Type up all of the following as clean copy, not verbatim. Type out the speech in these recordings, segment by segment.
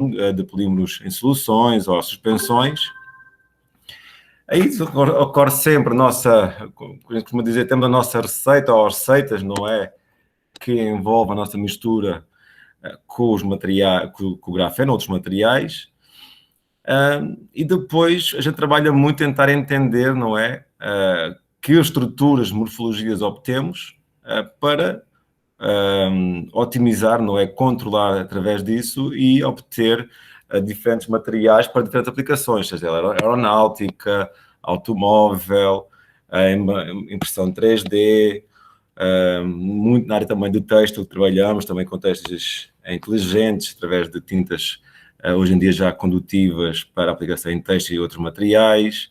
de polímeros em soluções ou suspensões. Aí ocorre sempre a nossa, como dizer, temos a nossa receita ou receitas, não é? Que envolve a nossa mistura com os materiais, com o grafeno, outros materiais. E depois a gente trabalha muito tentar entender, não é? Que estruturas, morfologias obtemos para otimizar, não é? Controlar através disso e obter diferentes materiais para diferentes aplicações, seja aeronáutica, automóvel, impressão 3D, muito na área também do texto, trabalhamos também com testes inteligentes, através de tintas hoje em dia já condutivas para aplicação em texto e outros materiais,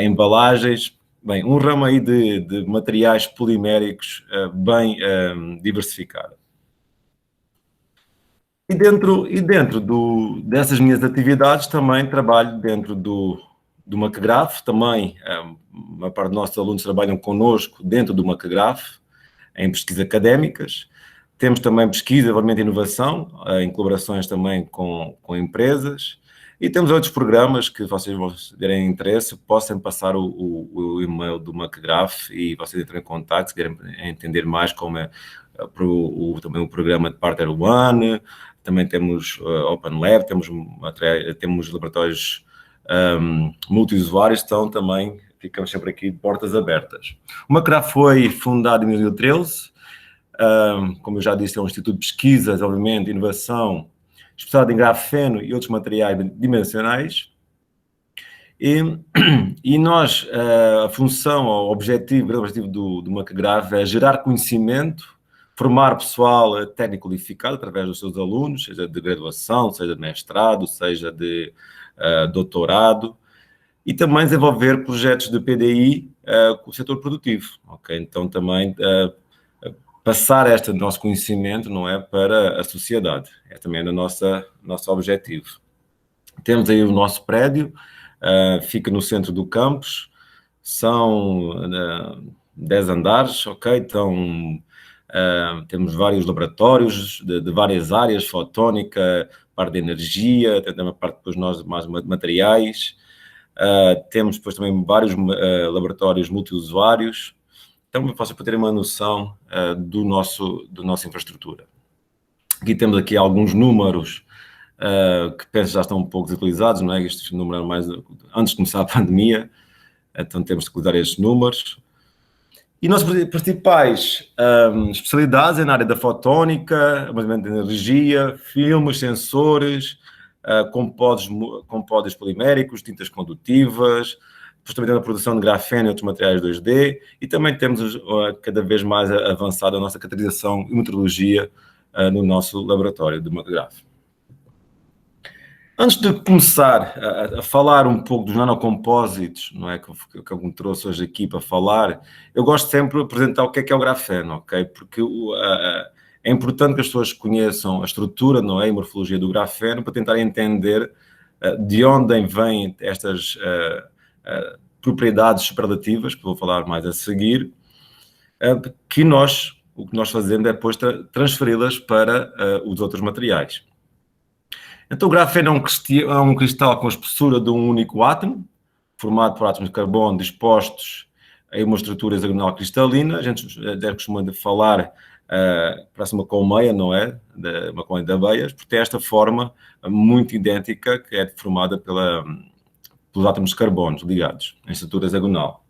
embalagens. Bem, um ramo aí de materiais poliméricos bem diversificado. E dentro dessas minhas atividades também trabalho dentro do Macagraf, também uma parte dos nossos alunos trabalham connosco dentro do Macagraf, em pesquisas académicas. Temos também pesquisa, desenvolvimento e inovação, em colaborações também com empresas. E temos outros programas que vocês vão terem interesse, possam passar o e-mail do Macagraf e vocês entrem em contato se querem entender mais como é também o programa de Partner One. Também temos Open Lab, temos laboratórios multiusuários, então também ficamos sempre aqui de portas abertas. O Macagraf foi fundado em 2013, como eu já disse, é um instituto de pesquisa, desenvolvimento e inovação, especializado em grafeno e outros materiais dimensionais. E nós, a função, o objetivo do Macagraf é gerar conhecimento, formar pessoal técnico qualificado através dos seus alunos, seja de graduação, seja de mestrado, seja de doutorado, e também desenvolver projetos de PDI com o setor produtivo. Okay? Então, também passar este nosso conhecimento, não é, para a sociedade. É também o nosso objetivo. Temos aí o nosso prédio, fica no centro do campus, são 10 andares, ok? Então, temos vários laboratórios de várias áreas, fotónica, parte de energia, também a parte depois nós mais materiais. Temos depois também vários laboratórios multiusuários. Então, para terem uma noção do nossa infraestrutura. Aqui temos alguns números que penso já estão um pouco desatualizados, não é? Estes números eram mais antes de começar a pandemia, então temos que cuidar estes números. E nossas principais especialidades é na área da fotónica, armazenamento de energia, filmes, sensores, compósitos poliméricos, tintas condutivas, depois também temos a produção de grafeno e outros materiais 2D, e também temos cada vez mais avançada a nossa caracterização e metrologia no nosso laboratório do Macagraf. Antes de começar a falar um pouco dos nanocompósitos, não é, que eu me trouxe hoje aqui para falar, eu gosto sempre de apresentar o que é o grafeno, ok? Porque é importante que as pessoas conheçam a estrutura, não é, e a morfologia do grafeno para tentar entender de onde vêm estas propriedades superlativas, que vou falar mais a seguir, que o que nós fazemos é depois transferi-las para os outros materiais. Então, o grafeno é um cristal com a espessura de um único átomo, formado por átomos de carbono dispostos em uma estrutura hexagonal cristalina. A gente costuma falar parece uma colmeia, não é? Uma colmeia de abelhas, porque tem esta forma muito idêntica, que é formada pelos átomos de carbono ligados em estrutura hexagonal.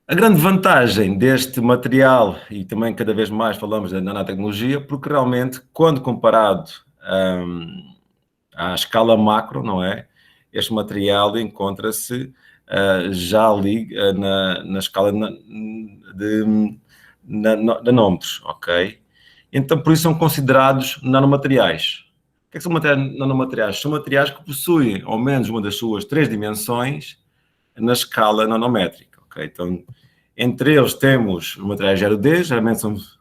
A grande vantagem deste material, e também cada vez mais falamos da nanotecnologia, porque realmente, quando comparado à escala macro, não é? Este material encontra-se já ali na escala de nanômetros, ok? Então, por isso são considerados nanomateriais. O que é que são nanomateriais? São materiais que possuem, ao menos, uma das suas 3 dimensões na escala nanométrica, ok? Então, entre eles temos os materiais 0D, geralmente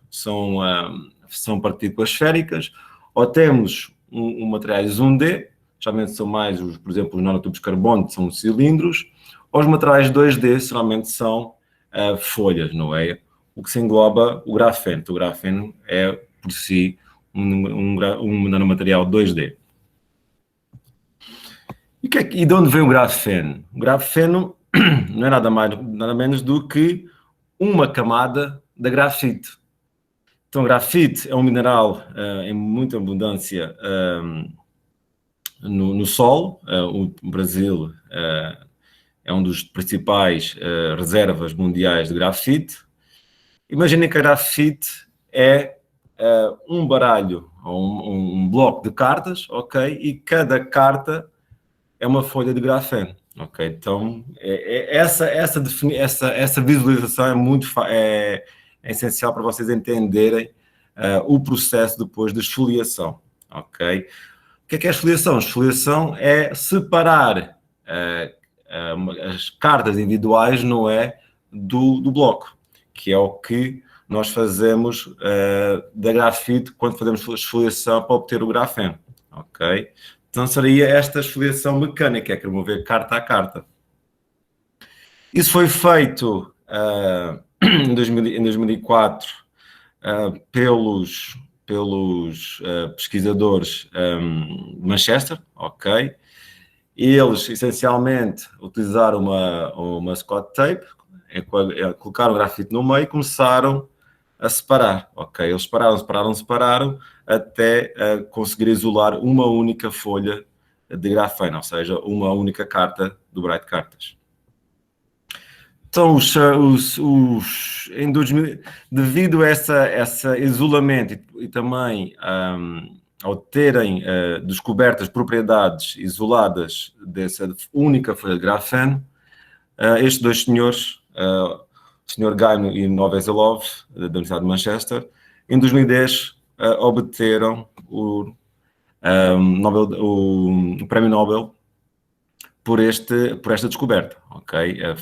são partículas esféricas, ou temos materiais 1D, geralmente são mais, por exemplo, os nanotubos de carbono, que são cilindros, ou os materiais 2D, geralmente são folhas, não é? O que se engloba o grafeno. O grafeno é, por si, um nanomaterial 2D. E de onde vem o grafeno? O grafeno não é nada mais, nada menos do que uma camada da grafite. Então, grafite é um mineral em muita abundância no solo. O Brasil é um dos principais reservas mundiais de grafite. Imaginem que a grafite é um baralho, ou um bloco de cartas, ok? E cada carta é uma folha de grafeno, ok? Então, essa visualização é essencial para vocês entenderem o processo depois de esfoliação, ok? O que é a esfoliação? A esfoliação é separar as cartas individuais, não é, do bloco, que é o que nós fazemos da grafite quando fazemos esfoliação para obter o grafeno, ok? Então seria esta esfoliação mecânica, que é remover carta a carta. Isso foi feito em 2004 pelos pesquisadores de Manchester, ok? Eles, essencialmente, utilizaram uma Scotch tape, colocaram o grafite no meio e começaram a separar, ok? Eles separaram, até conseguir isolar uma única folha de grafeno, ou seja, uma única carta do Bright Cartas. Então, em 2000, devido a esse isolamento e também ao terem descoberto as propriedades isoladas dessa única folha de grafeno, estes dois senhores, o Sr. Gaimo e Novoselov, da Universidade de Manchester, em 2010 obteram o Prémio Nobel por esta descoberta, ok? As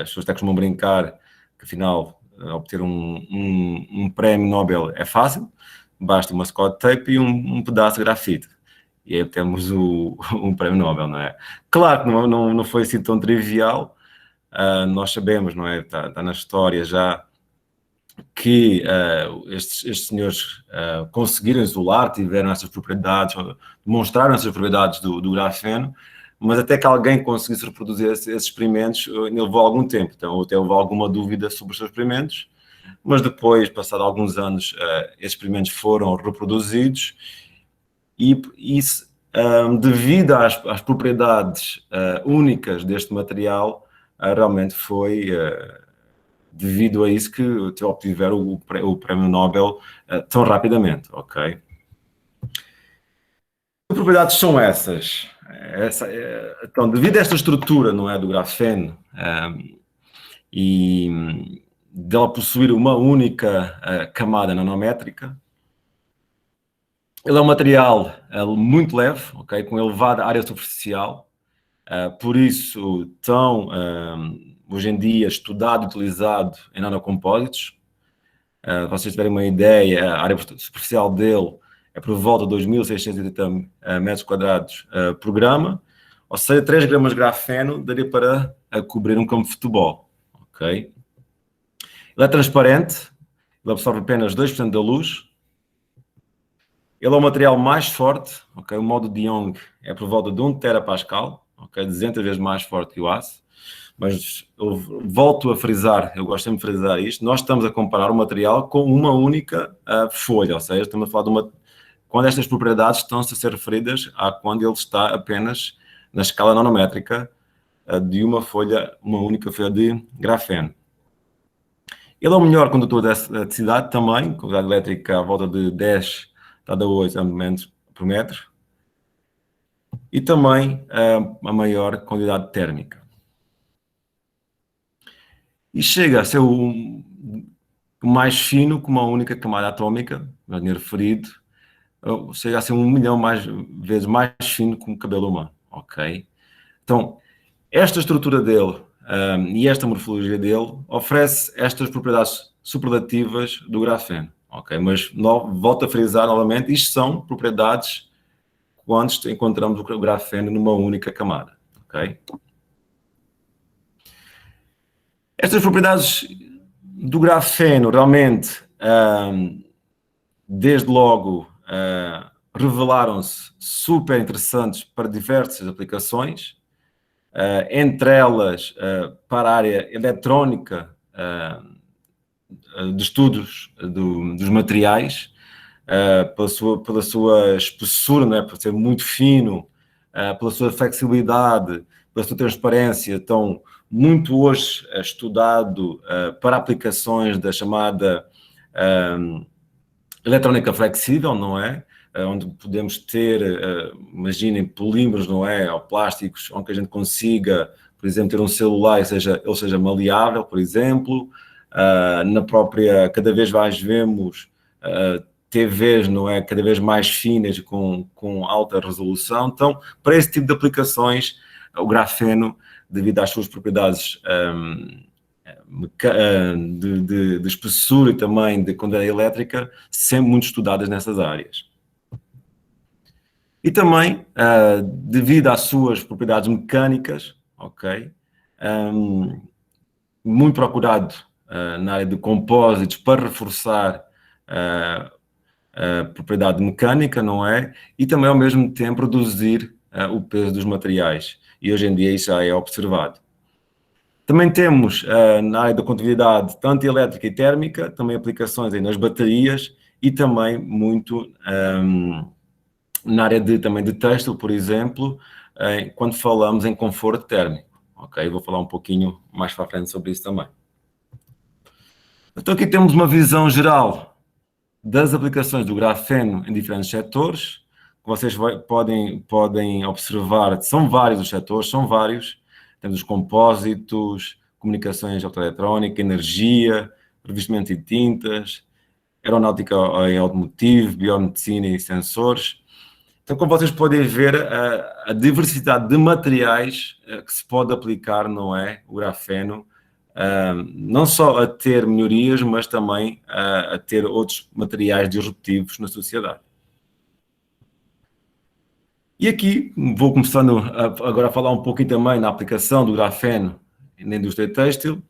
pessoas até costumam brincar que, afinal, obter um prémio Nobel é fácil, basta uma Scotch tape e um pedaço de grafite. E aí temos um prémio Nobel, não é? Claro que não foi assim tão trivial. Nós sabemos, não é? Está na história já que estes senhores conseguiram isolar, tiveram essas propriedades, demonstraram essas propriedades do grafeno, mas até que alguém conseguisse reproduzir esses experimentos, levou algum tempo. Então, até houve alguma dúvida sobre os seus experimentos, mas depois, passado alguns anos, esses experimentos foram reproduzidos e isso, devido às propriedades únicas deste material, realmente foi devido a isso que obtiveram o Prémio Nobel tão rapidamente, ok? Que propriedades são essas? Então, devido a esta estrutura, não é, do grafeno, e dela possuir uma única camada nanométrica, ele é um material muito leve, ok, com elevada área superficial, por isso tão hoje em dia estudado e utilizado em nanocompósitos. Vocês tiverem uma ideia, a área superficial dele é por volta de 2.680 metros quadrados por grama, ou seja, 3 gramas de grafeno daria para cobrir um campo de futebol, ok? Ele é transparente, ele absorve apenas 2% da luz, ele é o material mais forte, ok? O modo de Young é por volta de 1 terapascal, ok? 200 vezes mais forte que o aço, mas eu volto a frisar, eu gosto sempre de frisar isto, nós estamos a comparar o material com uma única folha, ou seja, estamos a falar de quando estas propriedades estão-se a ser referidas a quando ele está apenas na escala nanométrica de uma única folha de grafeno. Ele é o melhor condutor da eletricidade também, com quantidade elétrica à volta de 10 a 8 amperes por metro, e também a maior quantidade térmica. E chega a ser o mais fino, com uma única camada atômica, já tinha referido, chega a ser 1 milhão vezes mais fino que um cabelo humano, ok? Então, esta estrutura dele e esta morfologia dele oferece estas propriedades superlativas do grafeno, ok? Mas volto a frisar novamente, isto são propriedades quando encontramos o grafeno numa única camada, ok? Estas propriedades do grafeno realmente desde logo, revelaram-se super interessantes para diversas aplicações, entre elas para a área eletrónica de estudos dos materiais, pela sua espessura, não é? Por ser muito fino, pela sua flexibilidade, pela sua transparência, estão muito hoje estudado para aplicações da chamada eletrónica flexível, não é? Onde podemos ter, imaginem, polímeros, não é? Ou plásticos, onde a gente consiga, por exemplo, ter um celular e ele seja maleável, por exemplo. Na própria, cada vez mais vemos TVs, não é? Cada vez mais finas, com alta resolução. Então, para esse tipo de aplicações, o grafeno, devido às suas propriedades de espessura e também de condução elétrica, sempre muito estudadas nessas áreas. E também, devido às suas propriedades mecânicas, ok, muito procurado na área de compósitos para reforçar a propriedade mecânica, não é? E também, ao mesmo tempo, reduzir o peso dos materiais. E hoje em dia isso já é observado. Também temos, na área da condutividade, tanto elétrica e térmica, também aplicações aí nas baterias e também muito na área também de têxtil, por exemplo, quando falamos em conforto térmico. Ok? Vou falar um pouquinho mais para a frente sobre isso também. Então aqui temos uma visão geral das aplicações do grafeno em diferentes setores, que vocês podem observar, são vários os setores, são vários. Temos os compósitos, comunicações optoeletrónica, energia, revestimento de tintas, aeronáutica e automotivo, biomedicina e sensores. Então, como vocês podem ver, a diversidade de materiais que se pode aplicar, não é, o grafeno, não só a ter melhorias, mas também a ter outros materiais disruptivos na sociedade. E aqui vou começando agora a falar um pouquinho também na aplicação do grafeno na indústria têxtil.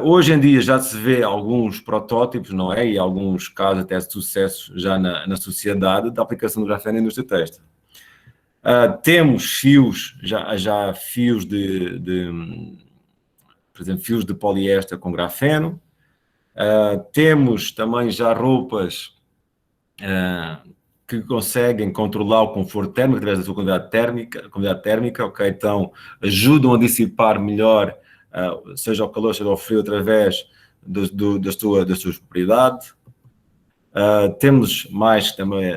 Hoje em dia já se vê alguns protótipos, não é? E alguns casos até de sucesso já na sociedade da aplicação do grafeno na indústria têxtil. Temos fios, já fios por exemplo, fios de poliéster com grafeno. Temos também já roupas que conseguem controlar o conforto térmico através da sua quantidade térmica, ok? Então, ajudam a dissipar melhor, seja o calor, seja o frio, através das suas propriedades. Temos mais também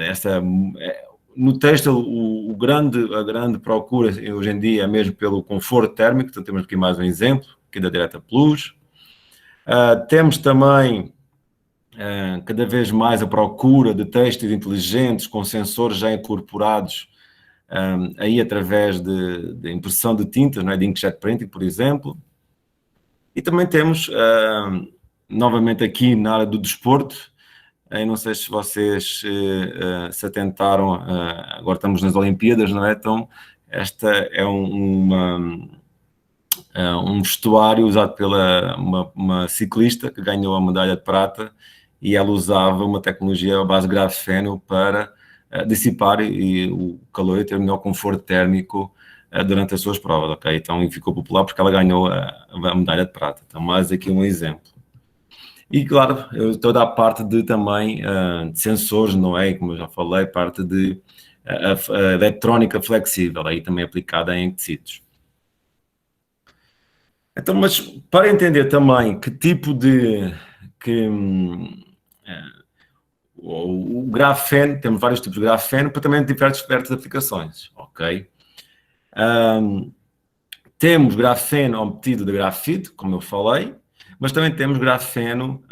no têxtil, a grande procura hoje em dia é mesmo pelo conforto térmico, então temos aqui mais um exemplo, aqui da Direta Plus. Temos também cada vez mais a procura de têxteis inteligentes com sensores já incorporados aí através de impressão de tintas, não é? De inkjet printing, por exemplo. E também temos, novamente aqui na área do desporto, não sei se vocês se atentaram, agora estamos nas Olimpíadas, não é? Então, esta é um vestuário usado pela uma ciclista que ganhou a medalha de prata, e ela usava uma tecnologia à base de grafeno para dissipar o calor e ter melhor conforto térmico durante as suas provas, ok? Então, ficou popular porque ela ganhou a medalha de prata. Então, mais aqui um exemplo. E, claro, toda a parte também de sensores, não é? Como eu já falei, parte de a eletrónica flexível, aí também aplicada em tecidos. Então, mas para entender também que tipo o grafeno, temos vários tipos de grafeno para também diversas aplicações, ok? Temos grafeno obtido de grafite, como eu falei, mas também temos grafeno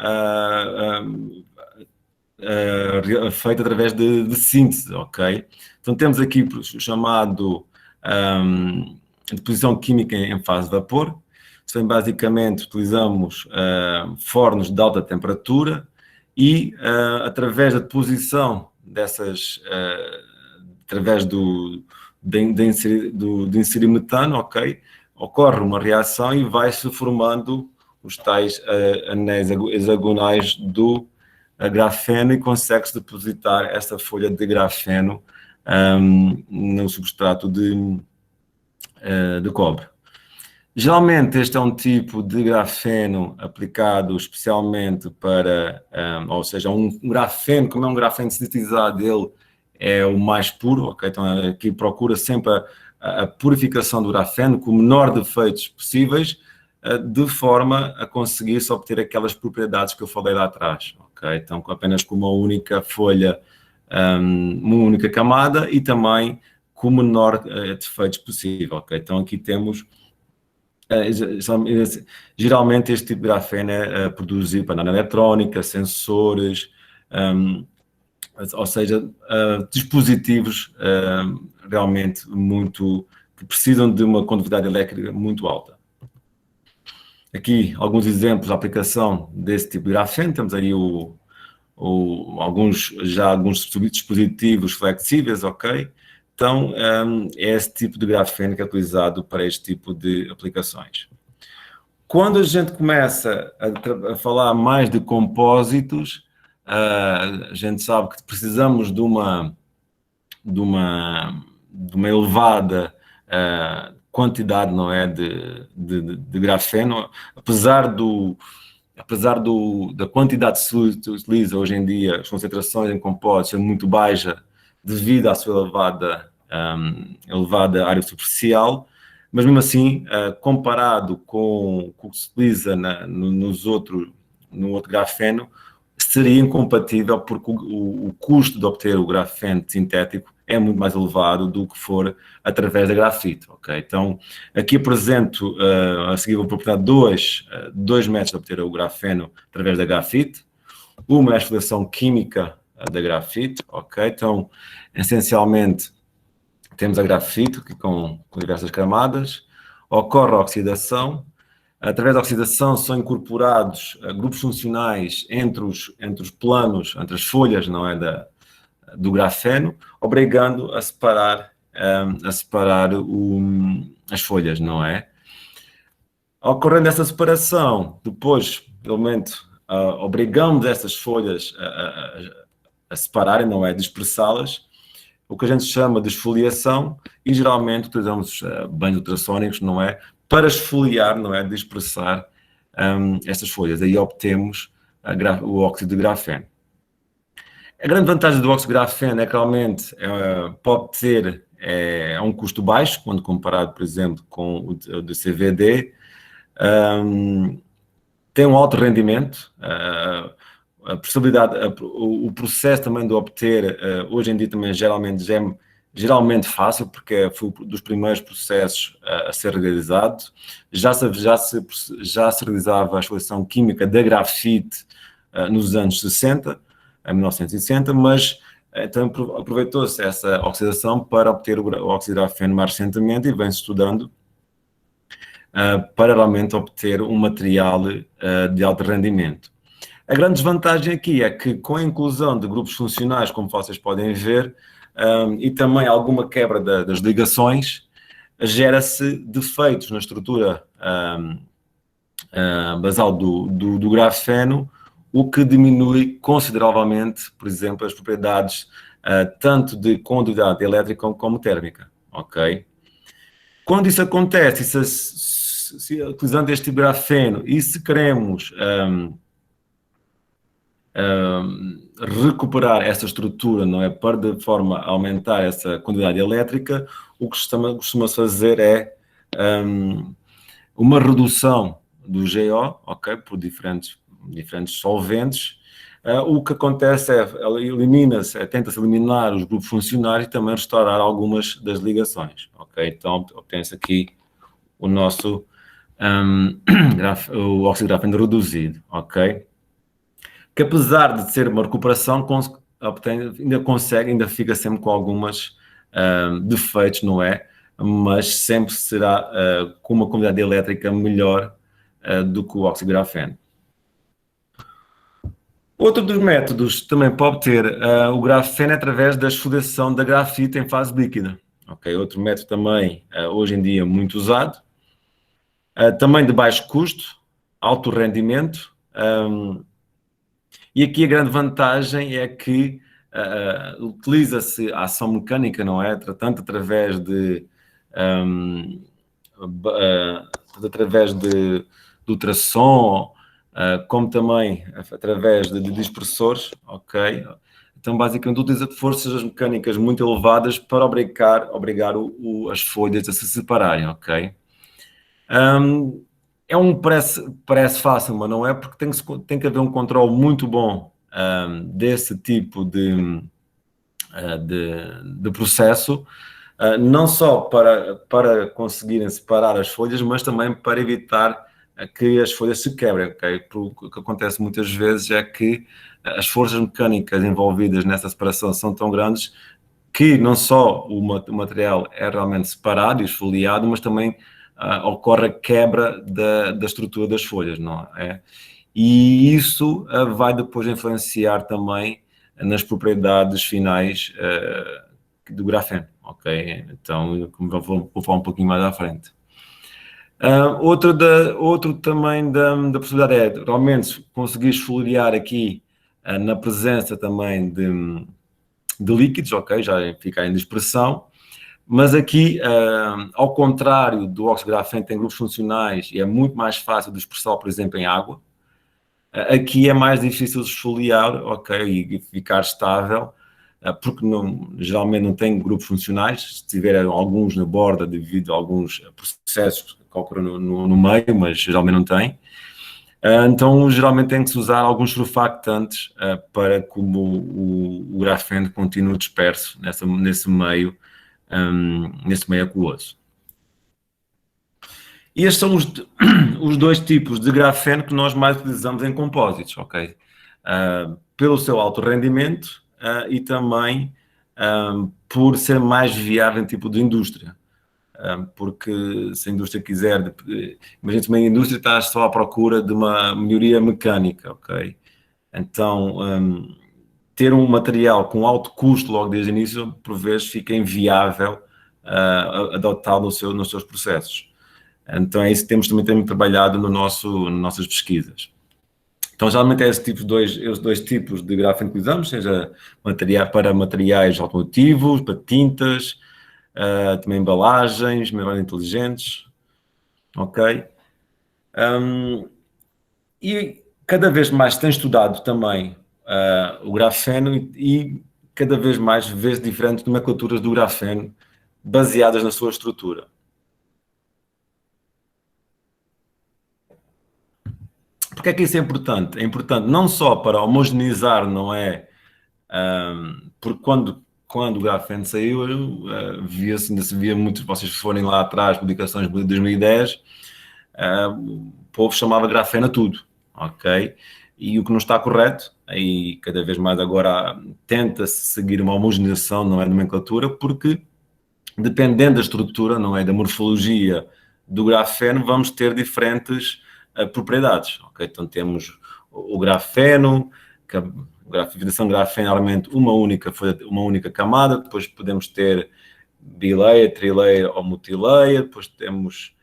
feito através de síntese, ok? Então temos aqui o chamado deposição química em fase de vapor. Então, basicamente, utilizamos fornos de alta temperatura e, através da deposição dessas, através do inserir metano, ok? Ocorre uma reação e vai-se formando os tais anéis hexagonais do grafeno e consegue-se depositar essa folha de grafeno no substrato de cobre. Geralmente este é um tipo de grafeno aplicado especialmente para, ou seja, um grafeno, como é um grafeno sintetizado, ele é o mais puro, ok? Então aqui procura sempre a purificação do grafeno com o menor defeitos possíveis, de forma a conseguir-se obter aquelas propriedades que eu falei lá atrás, ok? Então apenas com uma única folha, uma única camada e também com o menor defeitos possível, ok? Então aqui temos geralmente este tipo de grafeno é produzido para nanoeletrónica, sensores, ou seja, dispositivos realmente que precisam de uma condutividade elétrica muito alta. Aqui alguns exemplos de aplicação desse tipo de grafeno, temos aí alguns dispositivos flexíveis, ok? Então, é esse tipo de grafeno que é utilizado para este tipo de aplicações. Quando a gente começa a falar mais de compósitos, a gente sabe que precisamos de uma elevada quantidade, não é, de grafeno, apesar da quantidade que se utiliza hoje em dia, as concentrações em compósitos é muito baixa devido à sua elevada área superficial, mas mesmo assim, comparado com o que se utiliza no outro grafeno, seria incompatível porque o custo de obter o grafeno sintético é muito mais elevado do que for através da grafite, ok? Então, aqui apresento a seguir vou proporcionar dois métodos de obter o grafeno através da grafite. Uma é a esfoliação química da grafite, ok? Então, essencialmente, temos a grafite aqui com diversas camadas, ocorre a oxidação. Através da oxidação são incorporados grupos funcionais entre os planos, entre as folhas, não é, do grafeno, obrigando a separar as folhas, não é? Ocorrendo essa separação, depois, realmente, obrigamos essas folhas a separarem, não é? Dispersá-las, o que a gente chama de esfoliação, e geralmente utilizamos banhos ultrassónicos, não é? Para esfoliar, não é? Dispersar estas folhas. Aí obtemos o óxido de grafeno. A grande vantagem do óxido de grafeno é que realmente pode ter um custo baixo, quando comparado, por exemplo, com o de CVD. Tem um alto rendimento, a possibilidade, o processo também de obter, hoje em dia também geralmente fácil, porque foi um dos primeiros processos a ser realizado. Já se realizava a esfoliação química da grafite nos anos 60, em 1960, mas então aproveitou-se essa oxidação para obter o óxido de grafeno mais recentemente e vem-se estudando para realmente obter um material de alto rendimento. A grande desvantagem aqui é que, com a inclusão de grupos funcionais, como vocês podem ver, e também alguma quebra das ligações, gera-se defeitos na estrutura basal do grafeno, o que diminui consideravelmente, por exemplo, as propriedades tanto de condutividade elétrica como térmica, ok? Quando isso acontece, utilizando este tipo de grafeno, e se queremos recuperar essa estrutura, não é, para de forma a aumentar essa quantidade elétrica, o que costuma-se fazer é uma redução do GO, ok, por diferentes solventes. O que acontece tenta-se eliminar os grupos funcionais e também restaurar algumas das ligações, ok? Então obtém-se aqui o nosso o óxido de grafeno reduzido, ok? Que apesar de ser uma recuperação, ainda fica sempre com algumas defeitos, não é? Mas sempre será com uma quantidade elétrica melhor do que o óxido de grafeno. Outro dos métodos também para obter o grafeno é através da esfoliação da grafite em fase líquida. Okay? Outro método também, hoje em dia, muito usado. Também de baixo custo, alto rendimento, E aqui a grande vantagem é que utiliza-se a ação mecânica, não é? Tanto através um, do ultrassom, como também através de dispersores, ok? Então, basicamente, utiliza forças mecânicas muito elevadas para obrigar as folhas a se separarem, ok? Parece fácil, mas não é, porque tem que haver um controle muito bom desse tipo de processo, não só para conseguirem separar as folhas, mas também para evitar que as folhas se quebrem, ok? O que acontece muitas vezes é que as forças mecânicas envolvidas nessa separação são tão grandes que não só o material é realmente separado e esfoliado, mas também ocorre a quebra da estrutura das folhas, não é? E isso vai depois influenciar também nas propriedades finais do grafeno, ok? Então, vou falar um pouquinho mais à frente. Outro também da possibilidade é realmente conseguir esfoliar aqui na presença também de líquidos, ok? Já fica em dispersão. Mas aqui, ao contrário do óxido de grafeno, tem grupos funcionais e é muito mais fácil de dispersar, por exemplo, em água. Aqui é mais difícil de esfoliar, ok, e ficar estável, porque geralmente não tem grupos funcionais, se tiver alguns na borda devido a alguns processos que ocorrem no meio, mas geralmente não tem. Então, geralmente tem que se usar alguns surfactantes para que o grafeno continue disperso nesse meio aquoso. E estes são os dois tipos de grafeno que nós mais utilizamos em compósitos, ok? Pelo seu alto rendimento e também por ser mais viável em tipo de indústria. Porque se a indústria quiser, imagina que a indústria está só à procura de uma melhoria mecânica, ok? Então, ter um material com alto custo logo desde o início, por vezes fica inviável adotá-lo nos seus processos. Então é isso que temos também trabalhado nas nossas pesquisas. Então, geralmente é esses dois tipos de grafeno que usamos, seja para materiais automotivos, para tintas, também embalagens, memórias inteligentes, ok? E cada vez mais tem estudado também o grafeno e cada vez mais vê diferentes nomenclaturas do grafeno baseadas na sua estrutura. Porque é que isso é importante? É importante não só para homogeneizar, não é? Porque quando o grafeno saiu, ainda se via muito, vocês forem lá atrás, publicações de 2010, o povo chamava grafeno a tudo, ok? E o que não está correto, aí cada vez mais agora tenta-se seguir uma homogeneização, não é, de nomenclatura, porque dependendo da estrutura, não é, da morfologia do grafeno, vamos ter diferentes propriedades, ok? Então temos o grafeno, a fixação de grafeno é normalmente uma única camada, depois podemos ter bilayer, trilayer ou multilayer, depois temos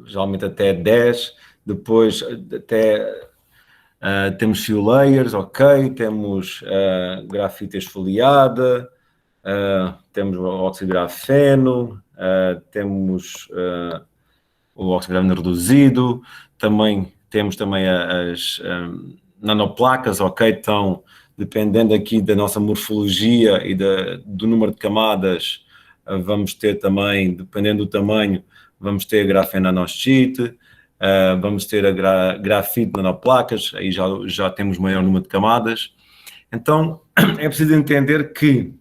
geralmente até 10, depois até temos few layers, ok, temos grafite esfoliada, temos o óxido de grafeno, temos o óxido de grafeno reduzido, temos também as nanoplacas, ok, então dependendo aqui da nossa morfologia e do número de camadas, vamos ter também, dependendo do tamanho, vamos ter grafeno nanosheet, vamos ter a grafite nanoplacas, aí já temos maior número de camadas. Então, é preciso entender que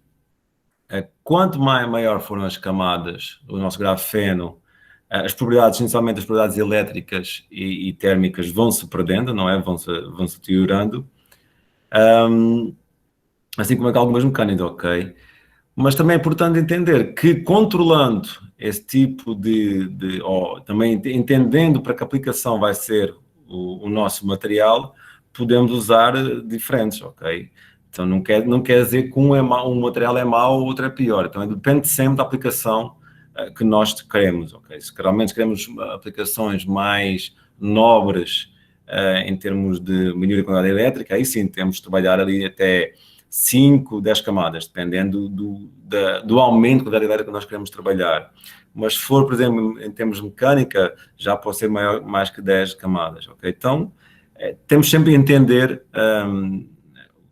quanto maior foram as camadas do nosso grafeno, as propriedades, essencialmente as propriedades elétricas e térmicas, vão se perdendo, não é? Vão-se deteriorando. Assim como algumas mecânicas, ok? Mas também é importante entender que controlando esse tipo ou também entendendo para que aplicação vai ser o nosso material, podemos usar diferentes, ok? Então não quer dizer que um material é mau, o outro é pior. Então depende sempre da aplicação que nós queremos, ok? Se realmente queremos aplicações mais nobres em termos de melhoria da qualidade elétrica, aí sim temos de trabalhar ali até 5, 10 camadas, dependendo do aumento de qualidade elétrica que nós queremos trabalhar. Mas se for, por exemplo, em termos de mecânica, já pode ser mais que 10 camadas, ok? Então, temos sempre de entender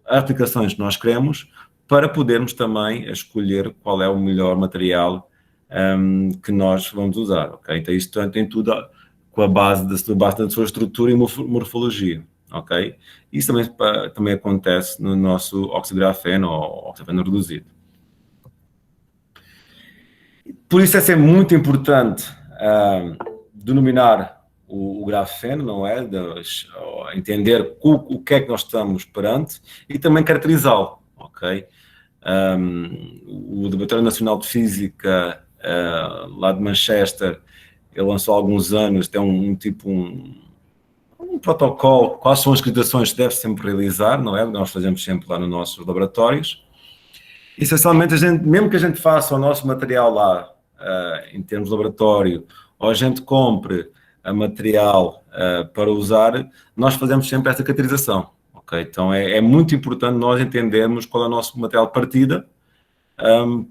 as aplicações que nós queremos para podermos também escolher qual é o melhor material que nós vamos usar, ok? Então, isso tem tudo com a base da sua estrutura e morfologia, ok? Isso também acontece no nosso óxido de grafeno ou oxigênio reduzido. Por isso é sempre muito importante denominar o grafeno, não é? Entender o que é que nós estamos perante e também caracterizá-lo, ok? O Laboratório Nacional de Física, lá de Manchester, ele lançou há alguns anos, tem um protocolo, quais são as acreditações que deve sempre realizar, não é? Nós fazemos sempre lá nos nossos laboratórios. Essencialmente, mesmo que a gente faça o nosso material lá, em termos de laboratório, ou a gente compre a material para usar, nós fazemos sempre essa caracterização, ok? Então, é muito importante nós entendermos qual é o nosso material de partida,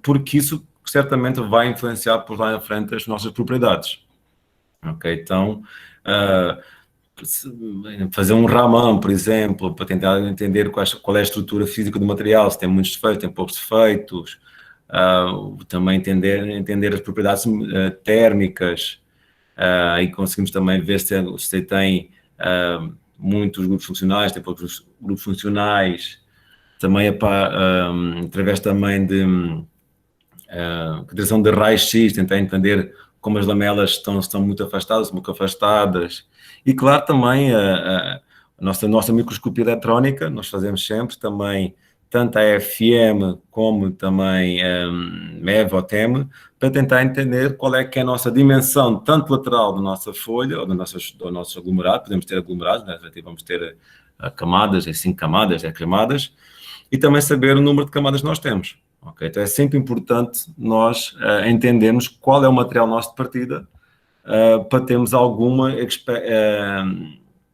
porque isso certamente vai influenciar por lá na frente as nossas propriedades, ok? Então, fazer um Raman, por exemplo, para tentar entender qual é a estrutura física do material, se tem muitos defeitos, tem poucos defeitos, também entender as propriedades térmicas, e conseguimos também ver se tem muitos grupos funcionais, tem poucos grupos funcionais, também através também de caracterização de raio-x, tentar entender como as lamelas estão muito afastadas, pouco afastadas. E, claro, também a nossa microscopia eletrónica, nós fazemos sempre também, tanto a FM como também MEV ou TEM, para tentar entender qual é que é a nossa dimensão, tanto lateral da nossa folha, ou do nosso aglomerado, podemos ter aglomerados, né? Vamos ter camadas, 5 camadas, 10 camadas, e também saber o número de camadas que nós temos. Okay? Então é sempre importante nós entendermos qual é o material nosso de partida, para termos alguma,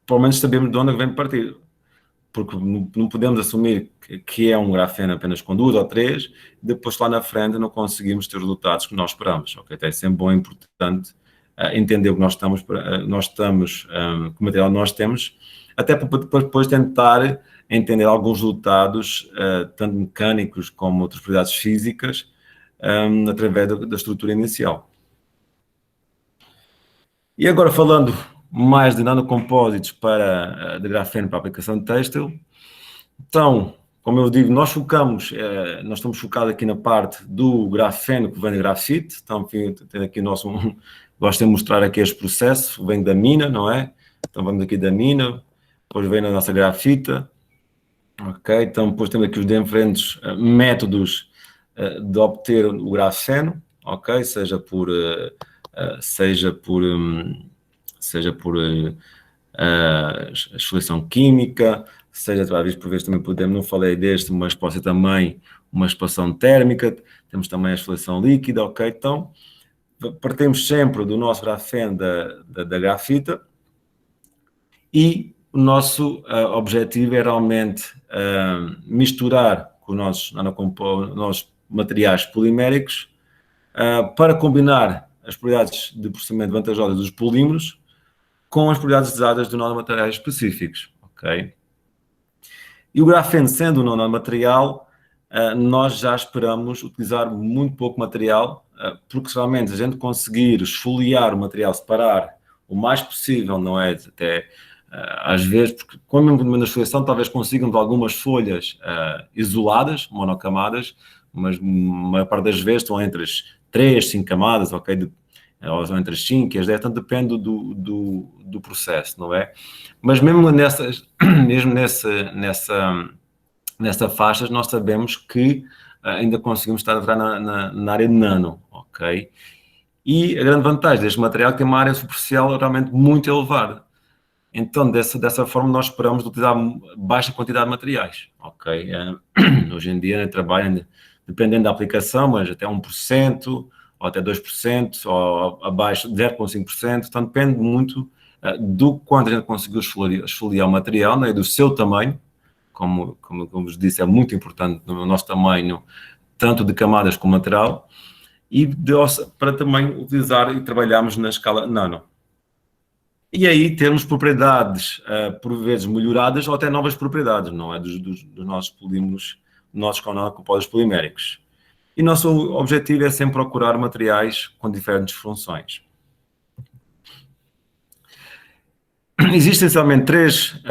pelo menos sabemos de onde vem de partida. Porque não podemos assumir que é um grafeno apenas com 2 ou 3, depois lá na frente não conseguimos ter os resultados que nós esperamos. Okay? Então é sempre bom e importante entender o que nós estamos, que material nós temos, até para depois tentar entender alguns resultados, tanto mecânicos como outras propriedades físicas, através da estrutura inicial. E agora falando mais de nanocompósitos de grafeno para a aplicação de têxtil, então, como eu digo, nós estamos focados aqui na parte do grafeno que vem de grafite, então tem aqui gosto de mostrar aqui este processo, vem da mina, não é? Então vamos aqui da mina, depois vem na nossa grafita, ok? Então depois temos aqui os diferentes métodos de obter o grafeno, ok? Seja por exfoliação química, seja por vezes também podemos, não falei deste, mas pode ser também uma expansão térmica, temos também a exfoliação líquida, ok? Então, partimos sempre do nosso grafeno da grafita e o nosso objetivo é realmente misturar com os nossos materiais poliméricos para combinar as propriedades de processamento vantajosas dos polímeros com as propriedades desejadas de nanomateriais específicos, ok? E o grafeno, sendo um nanomaterial, nós já esperamos utilizar muito pouco material, porque realmente a gente conseguir esfoliar o material, separar o mais possível, não é? Até às vezes, porque como na esfoliação talvez consigamos algumas folhas isoladas, monocamadas, mas a maior parte das vezes estão entre as 3, 5 camadas, ok? Ou entre as 5 e as 10, tanto depende do processo, não é? Mas mesmo nessa faixa, nós sabemos que ainda conseguimos estar a entrar na área de nano, ok? E a grande vantagem deste material é que tem uma área superficial realmente muito elevada. Então, dessa forma, nós esperamos utilizar baixa quantidade de materiais, ok? Hoje em dia, trabalham, dependendo da aplicação, mas até 1%, ou até 2%, ou abaixo de 0,5%, então depende muito do quanto a gente conseguiu esfoliar o material, né, e do seu tamanho, como vos disse, é muito importante no nosso tamanho, tanto de camadas como material, e para também utilizar e trabalharmos na escala nano. E aí temos propriedades, por vezes, melhoradas ou até novas propriedades, não é? Dos nossos polímeros, nossos compostos poliméricos. E nosso objetivo é sempre procurar materiais com diferentes funções. Existem essencialmente 3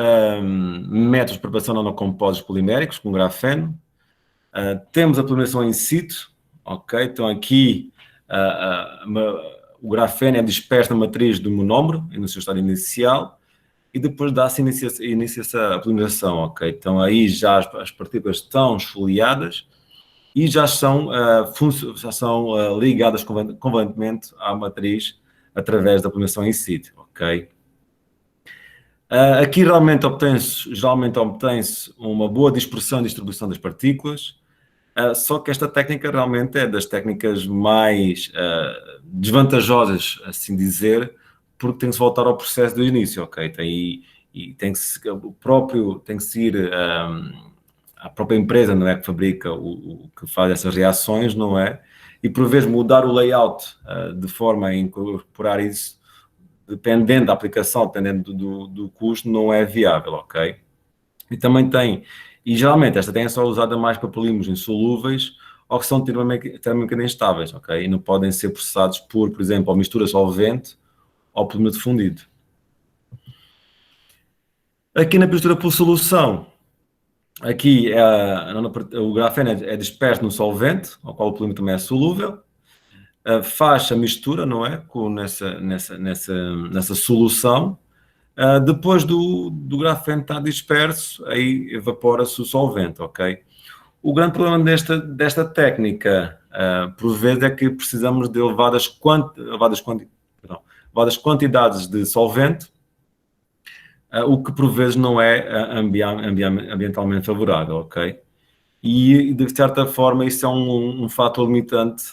métodos de preparação de nanocompostos poliméricos, com grafeno. Temos a polimerisation in situ, ok? Então aqui o grafeno é disperso na matriz do monómero, no seu estado inicial, e depois dá-se inicia-se a polimerização, ok? Então aí já as partículas estão esfoliadas e já são ligadas convenientemente à matriz através da polimerização in situ, ok? Aqui geralmente obtém-se uma boa dispersão e distribuição das partículas, só que esta técnica realmente é das técnicas mais desvantajosas, assim dizer, porque tem que se voltar ao processo do início, ok? Tem que se ir à própria empresa, não é, que fabrica, que faz essas reações, não é? E por vezes mudar o layout de forma a incorporar isso, dependendo da aplicação, dependendo do custo, não é viável, ok? E também e geralmente esta tem só usada mais para polímeros insolúveis ou que são termicamente instáveis, ok? E não podem ser processados por exemplo, ou mistura solvente ou polímero fundido. Aqui na mistura por solução, aqui o grafeno é disperso no solvente, ao qual o polímero também é solúvel, faz a mistura, não é? Nessa solução. Depois do grafeno estar disperso, aí evapora-se o solvente, ok? O grande problema desta técnica, por vezes, é que precisamos de elevadas quantidades de solvente, o que por vezes não é ambientalmente favorável, ok? E, de certa forma, isso é um fator limitante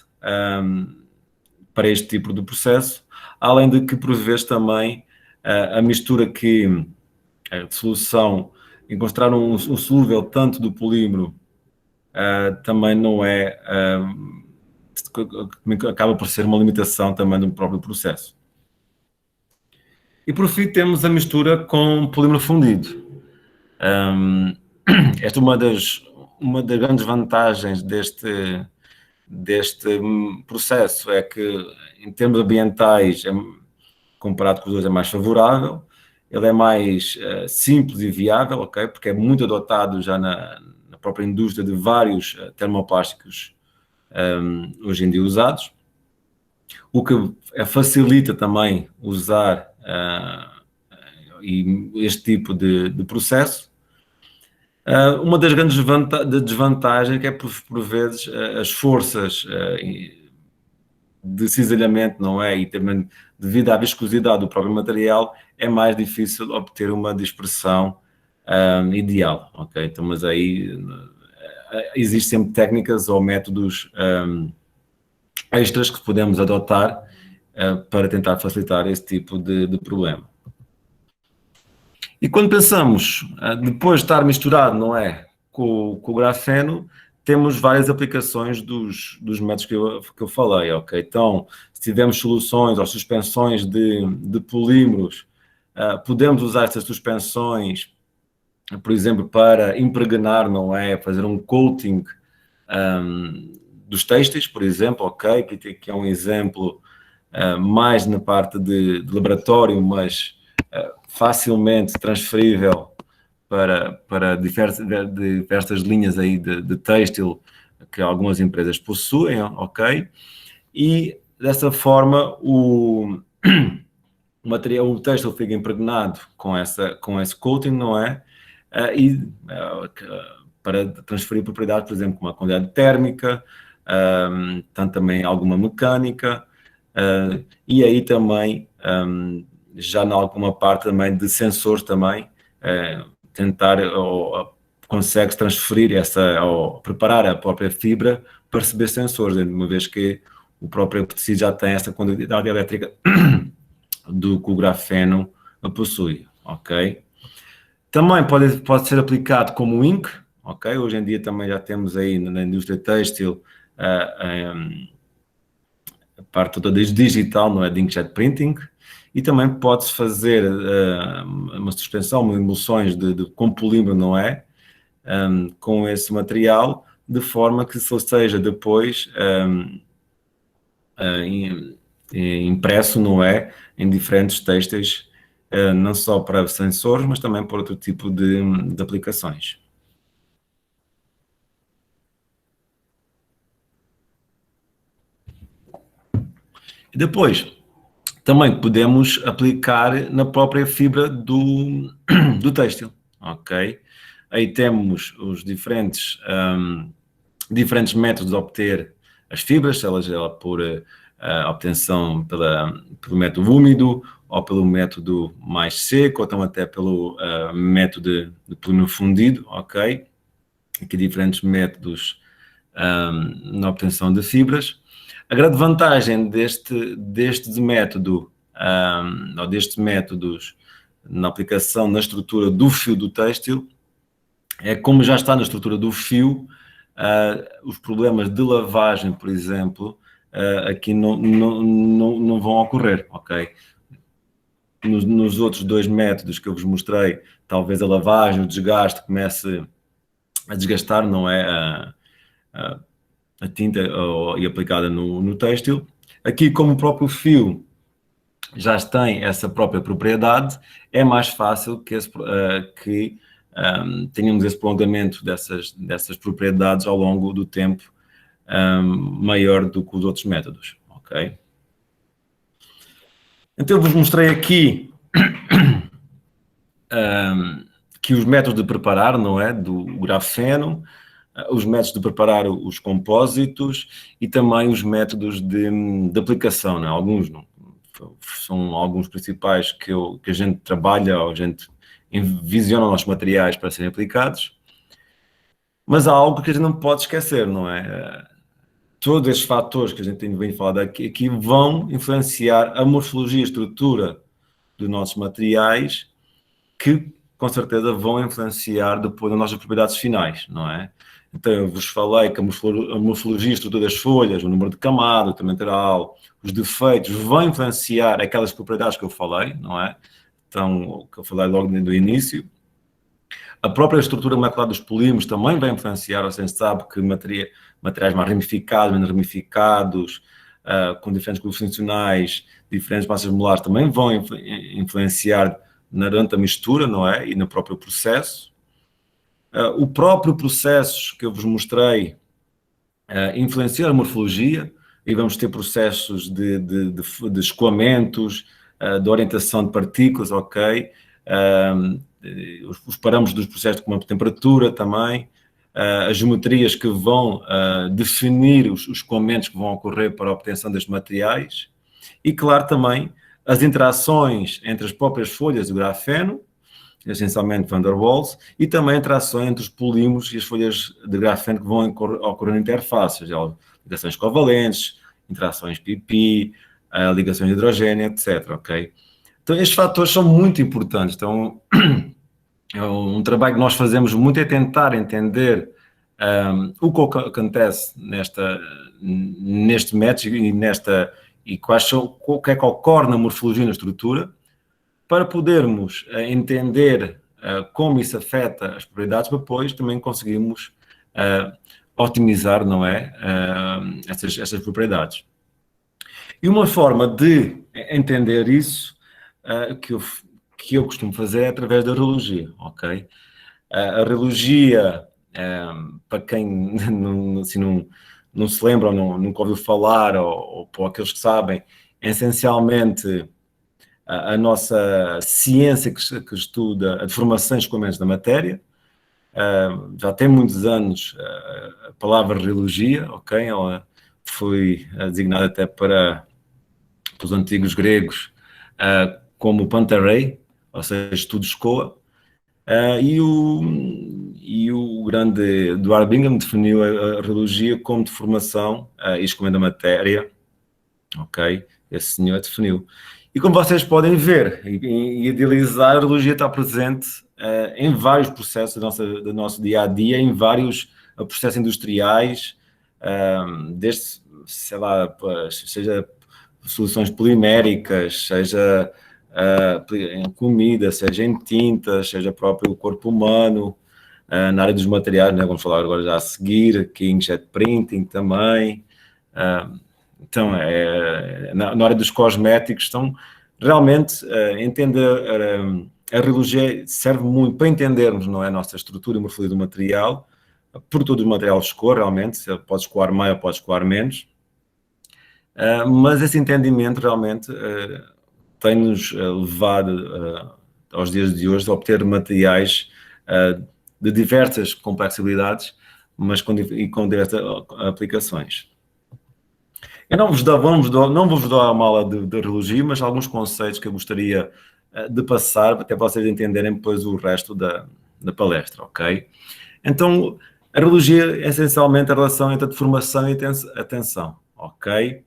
para este tipo de processo, além de que, por vezes, também a mistura de solução, encontrar um solúvel tanto do polímero, também não é, acaba por ser uma limitação também do próprio processo. E por fim temos a mistura com polímero fundido. Esta é uma das grandes vantagens deste processo, é que em termos ambientais, comparado com os dois, é mais favorável, ele é mais simples e viável, ok? Porque é muito adotado já na própria indústria de vários termoplásticos hoje em dia usados, o que facilita também usar este tipo de processo. Uma das grandes desvantagens é que por vezes as forças de cisalhamento, não é? E também devido à viscosidade do próprio material, é mais difícil obter uma dispersão ideal, ok? Então, mas aí existem sempre técnicas ou métodos extras que podemos adotar para tentar facilitar esse tipo de problema. E quando pensamos, depois de estar misturado, não é, com o grafeno, temos várias aplicações dos métodos que eu falei, ok? Então, se tivermos soluções ou suspensões de polímeros, podemos usar essas suspensões, por exemplo, para impregnar, não é? Fazer um coating dos têxteis, por exemplo, ok? Que é um exemplo mais na parte de laboratório, mas facilmente transferível para diversas linhas aí de têxtil que algumas empresas possuem, ok? E dessa forma o têxtil fica impregnado com esse coating, não é? Para transferir propriedades, por exemplo, como a qualidade térmica, tanto também alguma mecânica, e aí também já em alguma parte também de sensores também, tentar consegue transferir ou preparar a própria fibra para receber sensores, uma vez que o próprio tecido já tem essa quantidade elétrica do que o grafeno possui, ok? Também pode ser aplicado como ink, ok? Hoje em dia também já temos aí na indústria têxtil a parte toda digital, não é? De inkjet printing, e também pode-se fazer uma suspensão, uma emulsões com polímero, não é? Com esse material, de forma que se seja depois impresso, não é? Em diferentes têxteis, não só para sensores, mas também para outro tipo de aplicações. E depois, também podemos aplicar na própria fibra do têxtil, ok? Aí temos os diferentes métodos de obter as fibras, seja por obtenção pelo método úmido, ou pelo método mais seco, ou então até pelo método de polímero fundido, ok? Aqui diferentes métodos na obtenção de fibras. A grande vantagem deste método, ou destes métodos na aplicação na estrutura do fio do têxtil, é como já está na estrutura do fio, os problemas de lavagem, por exemplo, aqui não vão ocorrer, ok? Nos outros dois métodos que eu vos mostrei, talvez a lavagem, o desgaste comece a desgastar, não é? A tinta e aplicada no têxtil. Aqui, como o próprio fio já tem essa própria propriedade, é mais fácil que tenhamos esse prolongamento dessas propriedades ao longo do tempo maior do que os outros métodos, ok? Então, eu vos mostrei aqui que os métodos de preparar, não é? Do grafeno, os métodos de preparar os compósitos e também os métodos de aplicação, não é? Alguns não, são alguns principais que a gente trabalha, ou a gente visiona os materiais para serem aplicados, mas há algo que a gente não pode esquecer, não é? Todos estes fatores que a gente tem vindo falar aqui vão influenciar a morfologia e a estrutura dos nossos materiais, que com certeza vão influenciar depois as nossas propriedades finais, não é? Então, eu vos falei que a morfologia e a estrutura das folhas, o número de camada, o tamanho lateral, os defeitos, vão influenciar aquelas propriedades que eu falei, não é? Então, o que eu falei logo no início. A própria estrutura molecular dos polímeros também vai influenciar, ou seja, sabe que materiais mais ramificados, menos ramificados, com diferentes grupos funcionais, diferentes massas molares, também vão influenciar durante a mistura, não é? E no próprio processo. O próprio processo que eu vos mostrei influencia a morfologia, e vamos ter processos de escoamentos, de orientação de partículas, ok? Os parâmetros dos processos como a temperatura também, as geometrias que vão definir os escoamentos que vão ocorrer para a obtenção destes materiais, e claro também as interações entre as próprias folhas do grafeno, essencialmente Van der Waals, e também a interação entre os polímeros e as folhas de grafeno que vão ocorrer em interfaces, ligações covalentes, interações pp, ligações de hidrogênio, etc. Ok? Então, estes fatores são muito importantes. Então, um trabalho que nós fazemos muito é tentar entender o que acontece neste método e o que é que ocorre na morfologia e na estrutura, para podermos entender como isso afeta as propriedades, para depois também conseguirmos otimizar, não é, essas propriedades. E uma forma de entender isso que eu costumo fazer é através da rheologia, ok? A rheologia, para quem não se lembra ou nunca ouviu falar, ou para aqueles que sabem, é essencialmente a nossa ciência que estuda a deformação e escoamentos da matéria. Já tem muitos anos a palavra rheologia, ok? Ela foi designada até para os antigos gregos como Pantarei, ou seja, estudo escoa. E o grande Eduardo Bingham definiu a rheologia como deformação e escoamento da matéria, ok? Esse senhor definiu. E como vocês podem ver e idealizar, a radiologia está presente em vários processos do nosso dia a dia, em vários processos industriais, desde, sei lá, seja soluções poliméricas, seja em comida, seja em tintas, seja próprio o corpo humano, na área dos materiais, né, vamos falar agora já a seguir, aqui em jet printing também. Então, na área dos cosméticos, então, realmente, entender a radiologia serve muito para entendermos, não é, a nossa estrutura e morfologia do material, por todo o material escoar, realmente, pode escoar mais ou pode escoar menos, mas esse entendimento realmente tem-nos levado aos dias de hoje a obter materiais de diversas complexibilidades, mas com diversas aplicações. Eu não vou-vos dar uma aula de radiologia, mas alguns conceitos que eu gostaria de passar, até para vocês entenderem depois o resto da palestra, ok? Então, a radiologia é essencialmente a relação entre a deformação e a tensão, ok?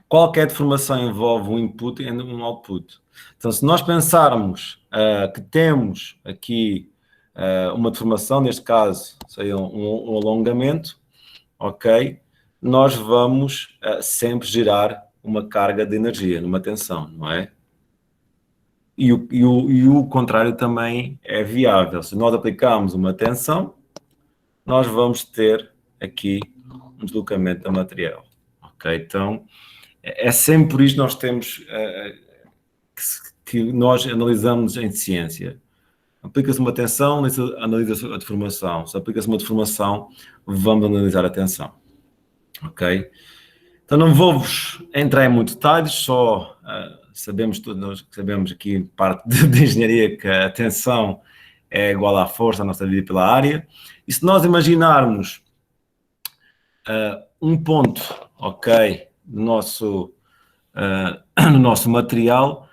Qualquer deformação envolve um input e um output. Então, se nós pensarmos que temos aqui uma deformação, neste caso, seria um alongamento, ok? Nós vamos sempre gerar uma carga de energia, numa tensão, não é? E o contrário também é viável. Se nós aplicarmos uma tensão, nós vamos ter aqui um deslocamento do material, ok? Então, é sempre por isto que nós temos que nós analisamos em ciência. Aplica-se uma tensão, analisa a deformação. Se aplica-se uma deformação, vamos analisar a tensão. Ok? Então não vou-vos entrar em muitos detalhes, só nós sabemos aqui, parte de engenharia, que a tensão é igual à força, a nossa vida pela área. E se nós imaginarmos um ponto, ok, no nosso material,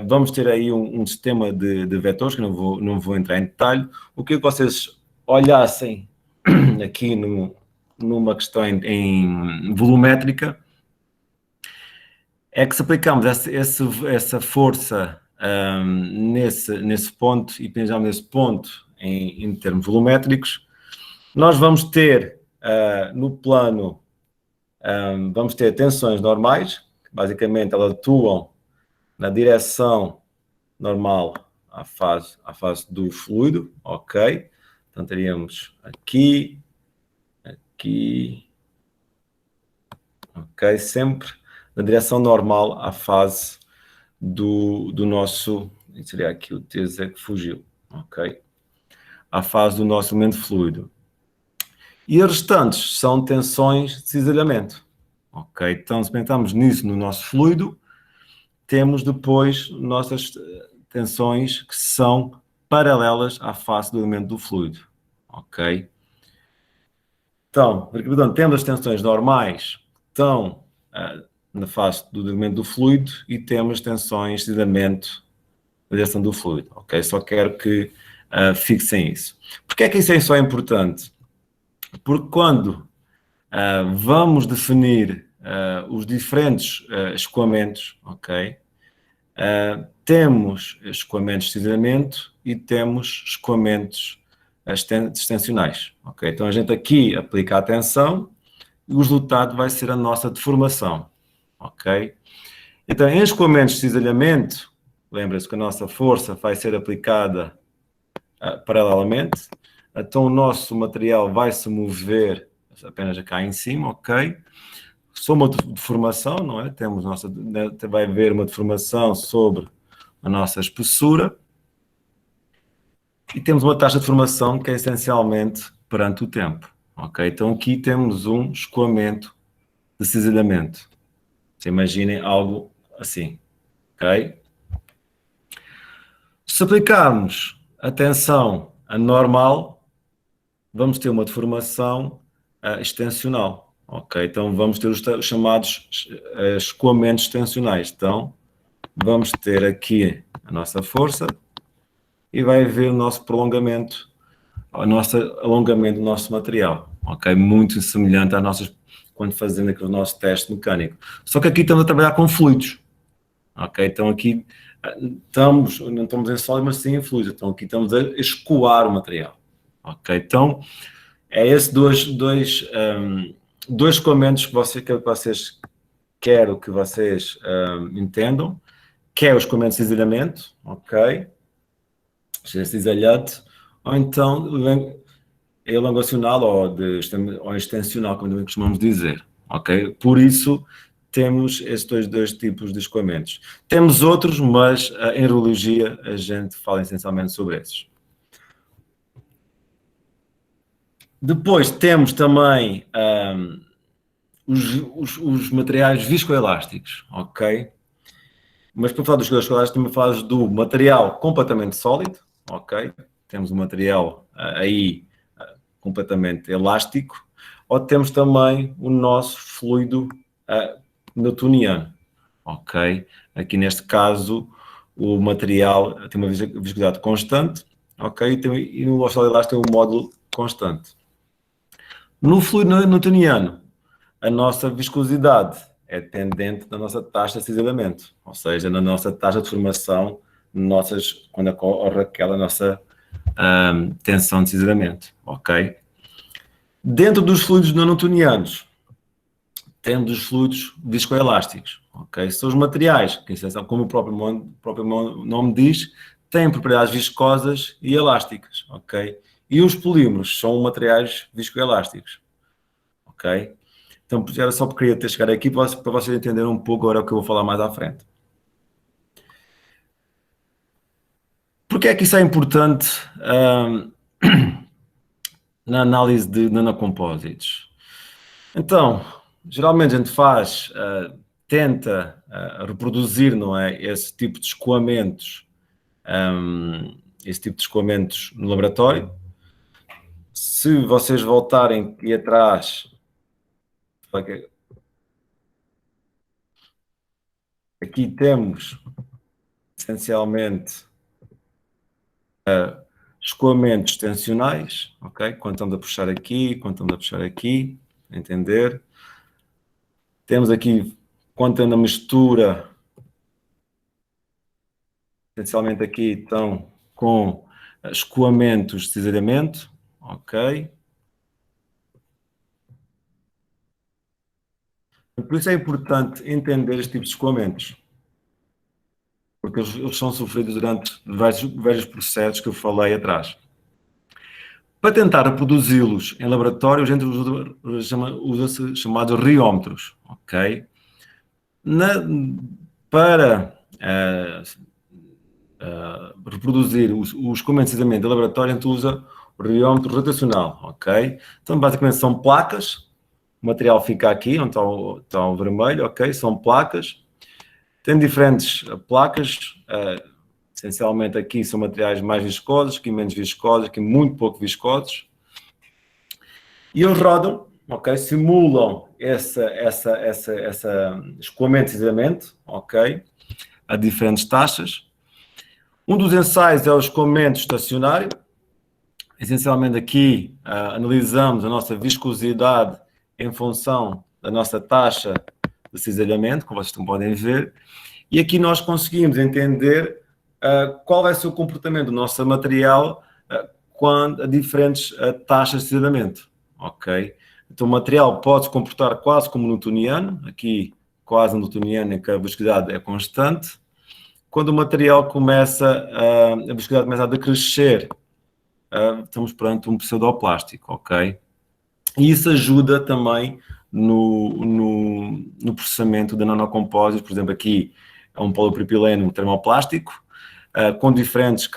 vamos ter aí um sistema de vetores, que não vou entrar em detalhe. O que vocês olhassem aqui numa questão em volumétrica, é que se aplicamos essa força nesse ponto e pensamos nesse ponto em termos volumétricos, nós vamos ter no plano, vamos ter tensões normais, que basicamente elas atuam na direção normal à fase do fluido, ok? Então teríamos aqui, ok? Sempre na direção normal à fase do nosso, seria aqui o TZ que fugiu, ok? À fase do nosso elemento fluido. E as restantes são tensões de cisalhamento, ok? Então, se pensarmos nisso no nosso fluido, temos depois nossas tensões que são paralelas à face do elemento do fluido, ok? Então, recapitulando, temos as tensões normais que estão na face do elemento do fluido e temos tensões de cisalhamento na direção do fluido, ok? Só quero que fixem isso. Porquê é que isso é só importante? Porque quando vamos definir os diferentes escoamentos, ok? Temos escoamentos de cisalhamento e temos escoamentos extensionais, ok? Então a gente aqui aplica a tensão e o resultado vai ser a nossa deformação, ok? Então em escoamentos de cisalhamento, lembra-se que a nossa força vai ser aplicada paralelamente, então o nosso material vai se mover apenas cá em cima, ok? Só uma deformação, não é? Vai haver uma deformação sobre a nossa espessura e temos uma taxa de deformação que é essencialmente perante o tempo, ok? Então aqui temos um escoamento de cisalhamento. Se imaginem algo assim, ok? Se aplicarmos a tensão anormal, vamos ter uma deformação extensional, ok? Então vamos ter os chamados escoamentos extensionais. Então vamos ter aqui a nossa força e vai haver o nosso prolongamento, o nosso alongamento do nosso material, ok? Muito semelhante às nossas, quando fazendo aqui o nosso teste mecânico. Só que aqui estamos a trabalhar com fluidos, ok? Então aqui não estamos em sólido, mas sim em fluido. Então aqui estamos a escoar o material, ok? Então é esses dois escoamentos que vocês quero que vocês entendam, que é o escoamento de cisalhamento, ok? Cisalhante, ou então elongacional ou extensional, como também costumamos dizer, ok? Por isso, temos estes dois tipos de escoamentos. Temos outros, mas em urologia a gente fala essencialmente sobre esses. Depois temos também os materiais viscoelásticos, ok? Mas para falar dos viscoelásticos, também falas do material completamente sólido, ok? Temos um material aí completamente elástico, ou temos também o nosso fluido newtoniano, ok? Aqui neste caso o material tem uma viscosidade constante, ok? E no sólido elástico tem um módulo constante. No fluido newtoniano, a nossa viscosidade é dependente da nossa taxa de cisalhamento, ou seja, na nossa taxa de formação, quando ocorre aquela nossa tensão de cisalhamento, ok? Dentro dos fluidos não newtonianos, temos os fluidos viscoelásticos, ok? São os materiais que, como o próprio nome diz, têm propriedades viscosas e elásticas, ok? E os polímeros são materiais viscoelásticos, ok? Então, era só porque queria ter chegado aqui para vocês entenderem um pouco agora o que eu vou falar mais à frente. Porquê é que isso é importante na análise de nanocompósitos? Então, geralmente a gente tenta reproduzir, não é, esse tipo de escoamentos no laboratório. Se vocês voltarem aqui atrás, aqui temos essencialmente escoamentos tensionais, ok? Quando estamos a puxar aqui, quando estamos a puxar aqui, entender. Temos aqui, quando estamos na mistura, essencialmente aqui estão com escoamentos de cisalhamento, ok? Por isso é importante entender este tipo de escoamentos, porque eles são sofridos durante vários processos que eu falei atrás. Para tentar reproduzi-los em laboratório, a gente usa chamados riómetros, ok? Para reproduzir o escoamento de cisalhamento em laboratório, a gente usa o riómetro rotacional, ok? Então, basicamente, são placas, o material fica aqui, onde está o vermelho, ok? São placas. Tem diferentes placas, essencialmente aqui são materiais mais viscosos, aqui menos viscosos, aqui muito pouco viscosos. E eles rodam, ok? Simulam esse escoamento de cisalhamento, ok? A diferentes taxas. Um dos ensaios é o escoamento estacionário. Essencialmente aqui analisamos a nossa viscosidade em função da nossa taxa de cisalhamento, como vocês podem ver, e aqui nós conseguimos entender qual vai ser o comportamento do nosso material quando a diferentes taxas de cisalhamento, ok? Então o material pode se comportar quase como newtoniano, aqui quase newtoniano em que a viscosidade é constante. Quando o material a viscosidade começa a decrescer, estamos perante um pseudoplástico, ok? E isso ajuda também no processamento de nanocompósitos. Por exemplo, aqui é um polipropileno termoplástico, com diferentes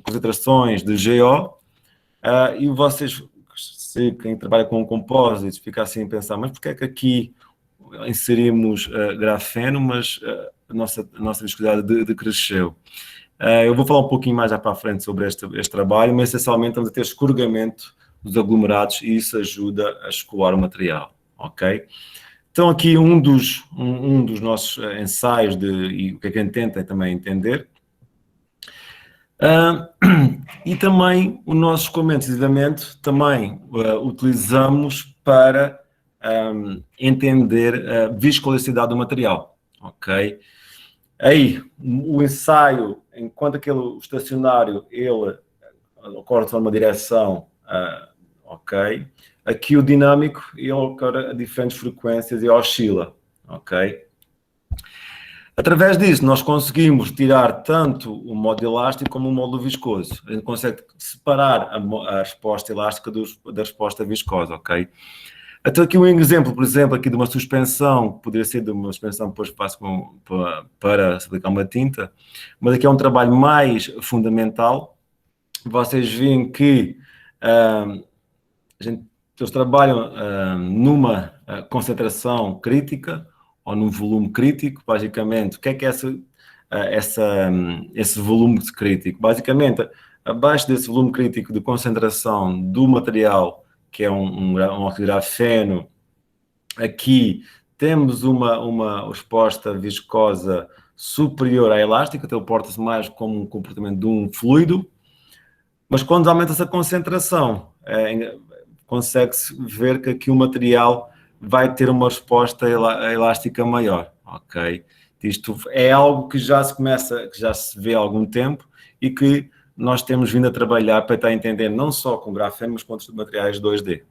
concentrações de GO, e vocês, quem trabalha com compósitos, fica assim a pensar, mas porquê é que aqui inserimos grafeno, mas a nossa viscosidade decresceu? Eu vou falar um pouquinho mais já para a frente sobre este trabalho, mas essencialmente estamos a ter escorregamento dos aglomerados e isso ajuda a escoar o material, ok? Então aqui um dos nossos ensaios e o que é que a gente tenta também entender. E também o nosso escoamento de cisalhamento também utilizamos para entender a viscoelasticidade do material, ok? Aí, o ensaio, enquanto aquele estacionário, ele ocorre só numa direção, ok. Aqui o dinâmico, ele ocorre a diferentes frequências e oscila, ok. Através disso, nós conseguimos tirar tanto o modo elástico como o modo viscoso. A gente consegue separar a resposta elástica da resposta viscosa, ok? Até aqui um exemplo, por exemplo, aqui de uma suspensão, que poderia ser de uma suspensão depois que faço para se aplicar uma tinta, mas aqui é um trabalho mais fundamental. Vocês veem que eles trabalham numa concentração crítica, ou num volume crítico. Basicamente, o que é esse volume crítico? Basicamente, abaixo desse volume crítico de concentração do material, que é um grafeno, aqui temos uma resposta viscosa superior à elástica, então porta-se mais como um comportamento de um fluido, mas quando aumenta-se a concentração, consegue-se ver que aqui o material vai ter uma resposta elástica maior, ok? Isto é algo que já se vê há algum tempo e que nós temos vindo a trabalhar para estar a entender não só com grafeno, mas com outros materiais 2D.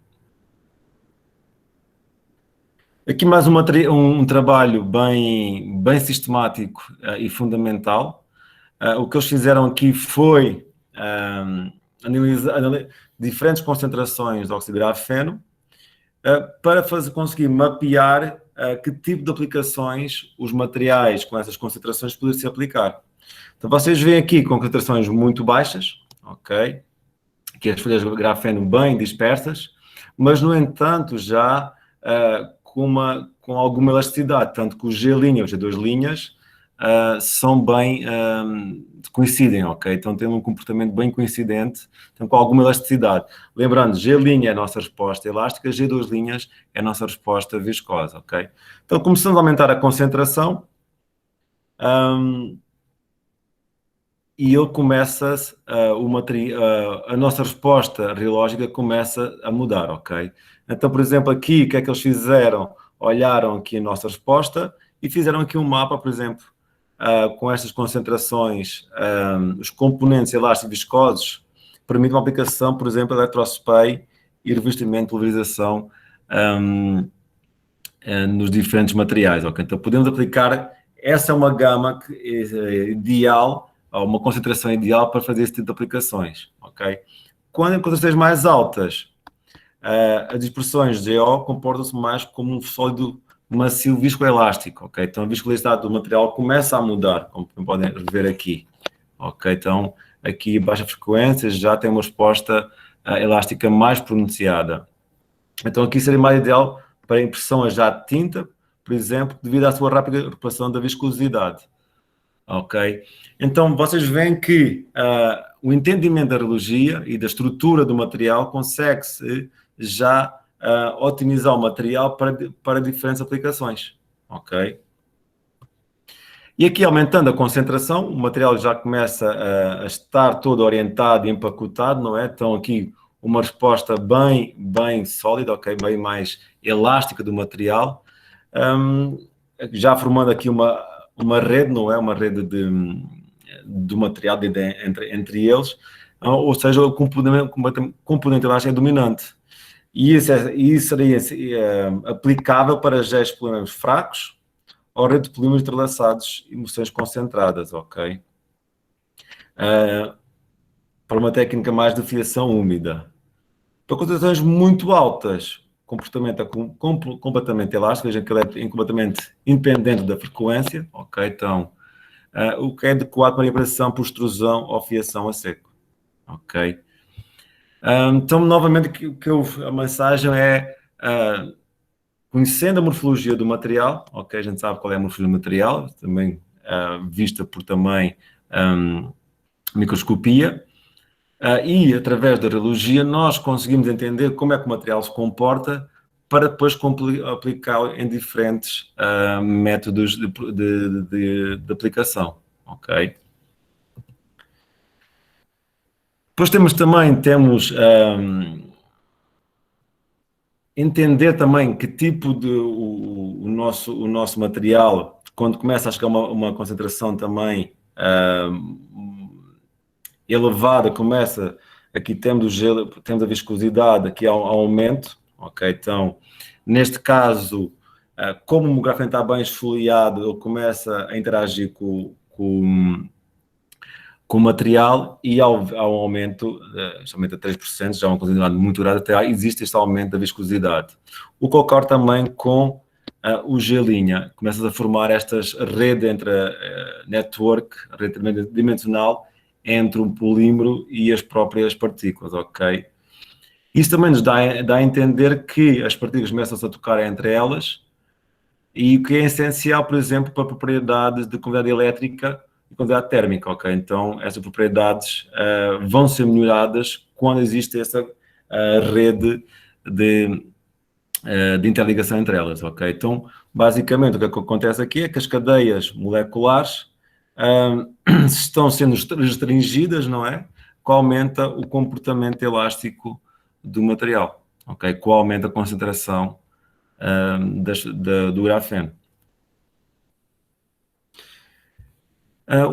Aqui mais um trabalho bem sistemático e fundamental. O que eles fizeram aqui foi analisar diferentes concentrações de óxido de grafeno para conseguir mapear que tipo de aplicações os materiais com essas concentrações poderiam se aplicar. Então, vocês veem aqui concentrações muito baixas, ok? Que as folhas de grafeno bem dispersas, mas, no entanto, já com alguma elasticidade, tanto que o G' ou G2' são bem, coincidem, ok? Então tem um comportamento bem coincidente, então, com alguma elasticidade. Lembrando, G' é a nossa resposta elástica, G2' é a nossa resposta viscosa, ok? Então começamos a aumentar a concentração e ele começa, a nossa resposta reológica começa a mudar, ok? Então, por exemplo, aqui, o que é que eles fizeram? Olharam aqui a nossa resposta e fizeram aqui um mapa, por exemplo, com estas concentrações, os componentes elásticos e viscosos permitem uma aplicação, por exemplo, de eletrospray e revestimento de pulverização nos diferentes materiais, ok? Então, podemos aplicar, essa é uma gama ideal, ou uma concentração ideal para fazer esse tipo de aplicações, ok? Quando em concentrações mais altas, as dispersões de GO comportam-se mais como um sólido macio viscoelástico, ok? Então a viscoelasticidade do material começa a mudar, como podem ver aqui, ok? Então aqui baixa frequência já tem uma resposta elástica mais pronunciada. Então aqui seria mais ideal para impressão a jato de tinta, por exemplo, devido à sua rápida recuperação da viscosidade, ok? Então vocês veem que o entendimento da rheologia e da estrutura do material consegue-se já otimizar o material para diferentes aplicações, ok? E aqui, aumentando a concentração, o material já começa a estar todo orientado e empacotado, não é? Então aqui uma resposta bem sólida, ok? Bem mais elástica do material, já formando aqui uma rede, não é? Uma rede do material entre eles, ou seja, o componente elástico é dominante. E isso seria aplicável para gestos de polímeros fracos ou rede de polímeros entrelaçados e moções concentradas, ok? Para uma técnica mais de fiação úmida. Para concentrações muito altas, o comportamento é completamente elástico, veja que ele é completamente independente da frequência, ok? Então, o que é adequado para impressão por extrusão ou fiação a seco, ok? Então, novamente, a mensagem é conhecendo a morfologia do material, ok? A gente sabe qual é a morfologia do material, também vista por também microscopia, e através da rheologia nós conseguimos entender como é que o material se comporta para depois aplicá-lo em diferentes métodos de aplicação, ok? Depois temos entender também que tipo de o nosso material quando começa a chegar uma concentração também elevada, aqui temos o gelo, temos a viscosidade, aqui há um aumento, ok? Então, neste caso, como o grafeno está bem esfoliado, ele começa a interagir com o material e há um aumento, justamente a 3%, já é uma quantidade muito grande, até existe este aumento da viscosidade. O que ocorre também com o gelinha, começas a formar estas redes entre a network, a rede dimensional, entre um polímero e as próprias partículas, ok? Isso também nos dá a entender que as partículas começam-se a tocar entre elas e o que é essencial, por exemplo, para propriedades de condutividade elétrica e condutividade térmica, ok? Então, essas propriedades vão ser melhoradas quando existe essa rede de interligação entre elas, ok? Então, basicamente, o que acontece aqui é que as cadeias moleculares estão sendo restringidas, não é? Que aumenta o comportamento elástico do material, ok? Que aumenta a concentração do grafeno.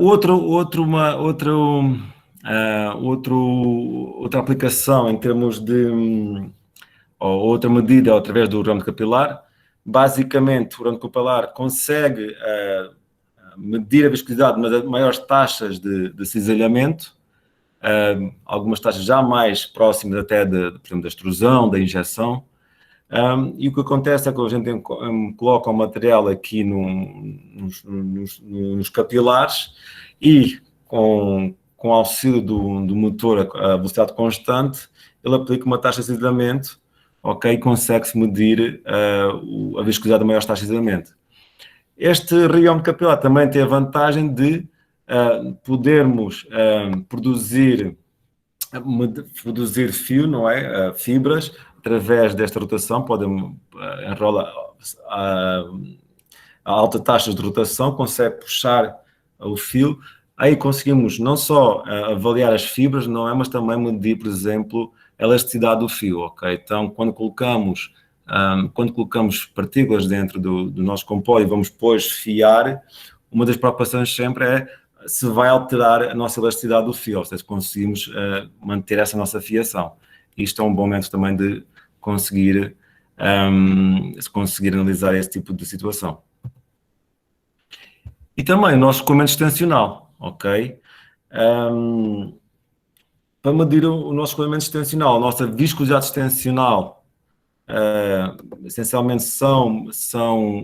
Outra aplicação em termos de ou outra medida através do urâmetro capilar. Basicamente, o urâmetro capilar consegue medir a viscosidade, mas a maiores taxas de cisalhamento, algumas taxas já mais próximas até, por exemplo, da extrusão, da injeção. E o que acontece é que a gente coloca o material aqui nos capilares e com o auxílio do motor a velocidade constante, ele aplica uma taxa de cisalhamento, ok, e consegue-se medir a viscosidade da maior taxa de cisalhamento. Este riômetro capilar também tem a vantagem de podermos produzir fio, não é? Fibras, através desta rotação, podem enrolar a alta taxa de rotação, consegue puxar o fio. Aí conseguimos não só avaliar as fibras, não é, mas também medir, por exemplo, a elasticidade do fio, ok? Então, quando colocamos partículas dentro do nosso compósito e vamos depois fiar, uma das preocupações sempre é se vai alterar a nossa elasticidade do fio, ou seja, conseguimos manter essa nossa fiação. Isto é um bom momento também de conseguir analisar esse tipo de situação. E também o nosso escoamento extensional, ok? Para medir o nosso escoamento extensional, a nossa viscosidade extensional, essencialmente são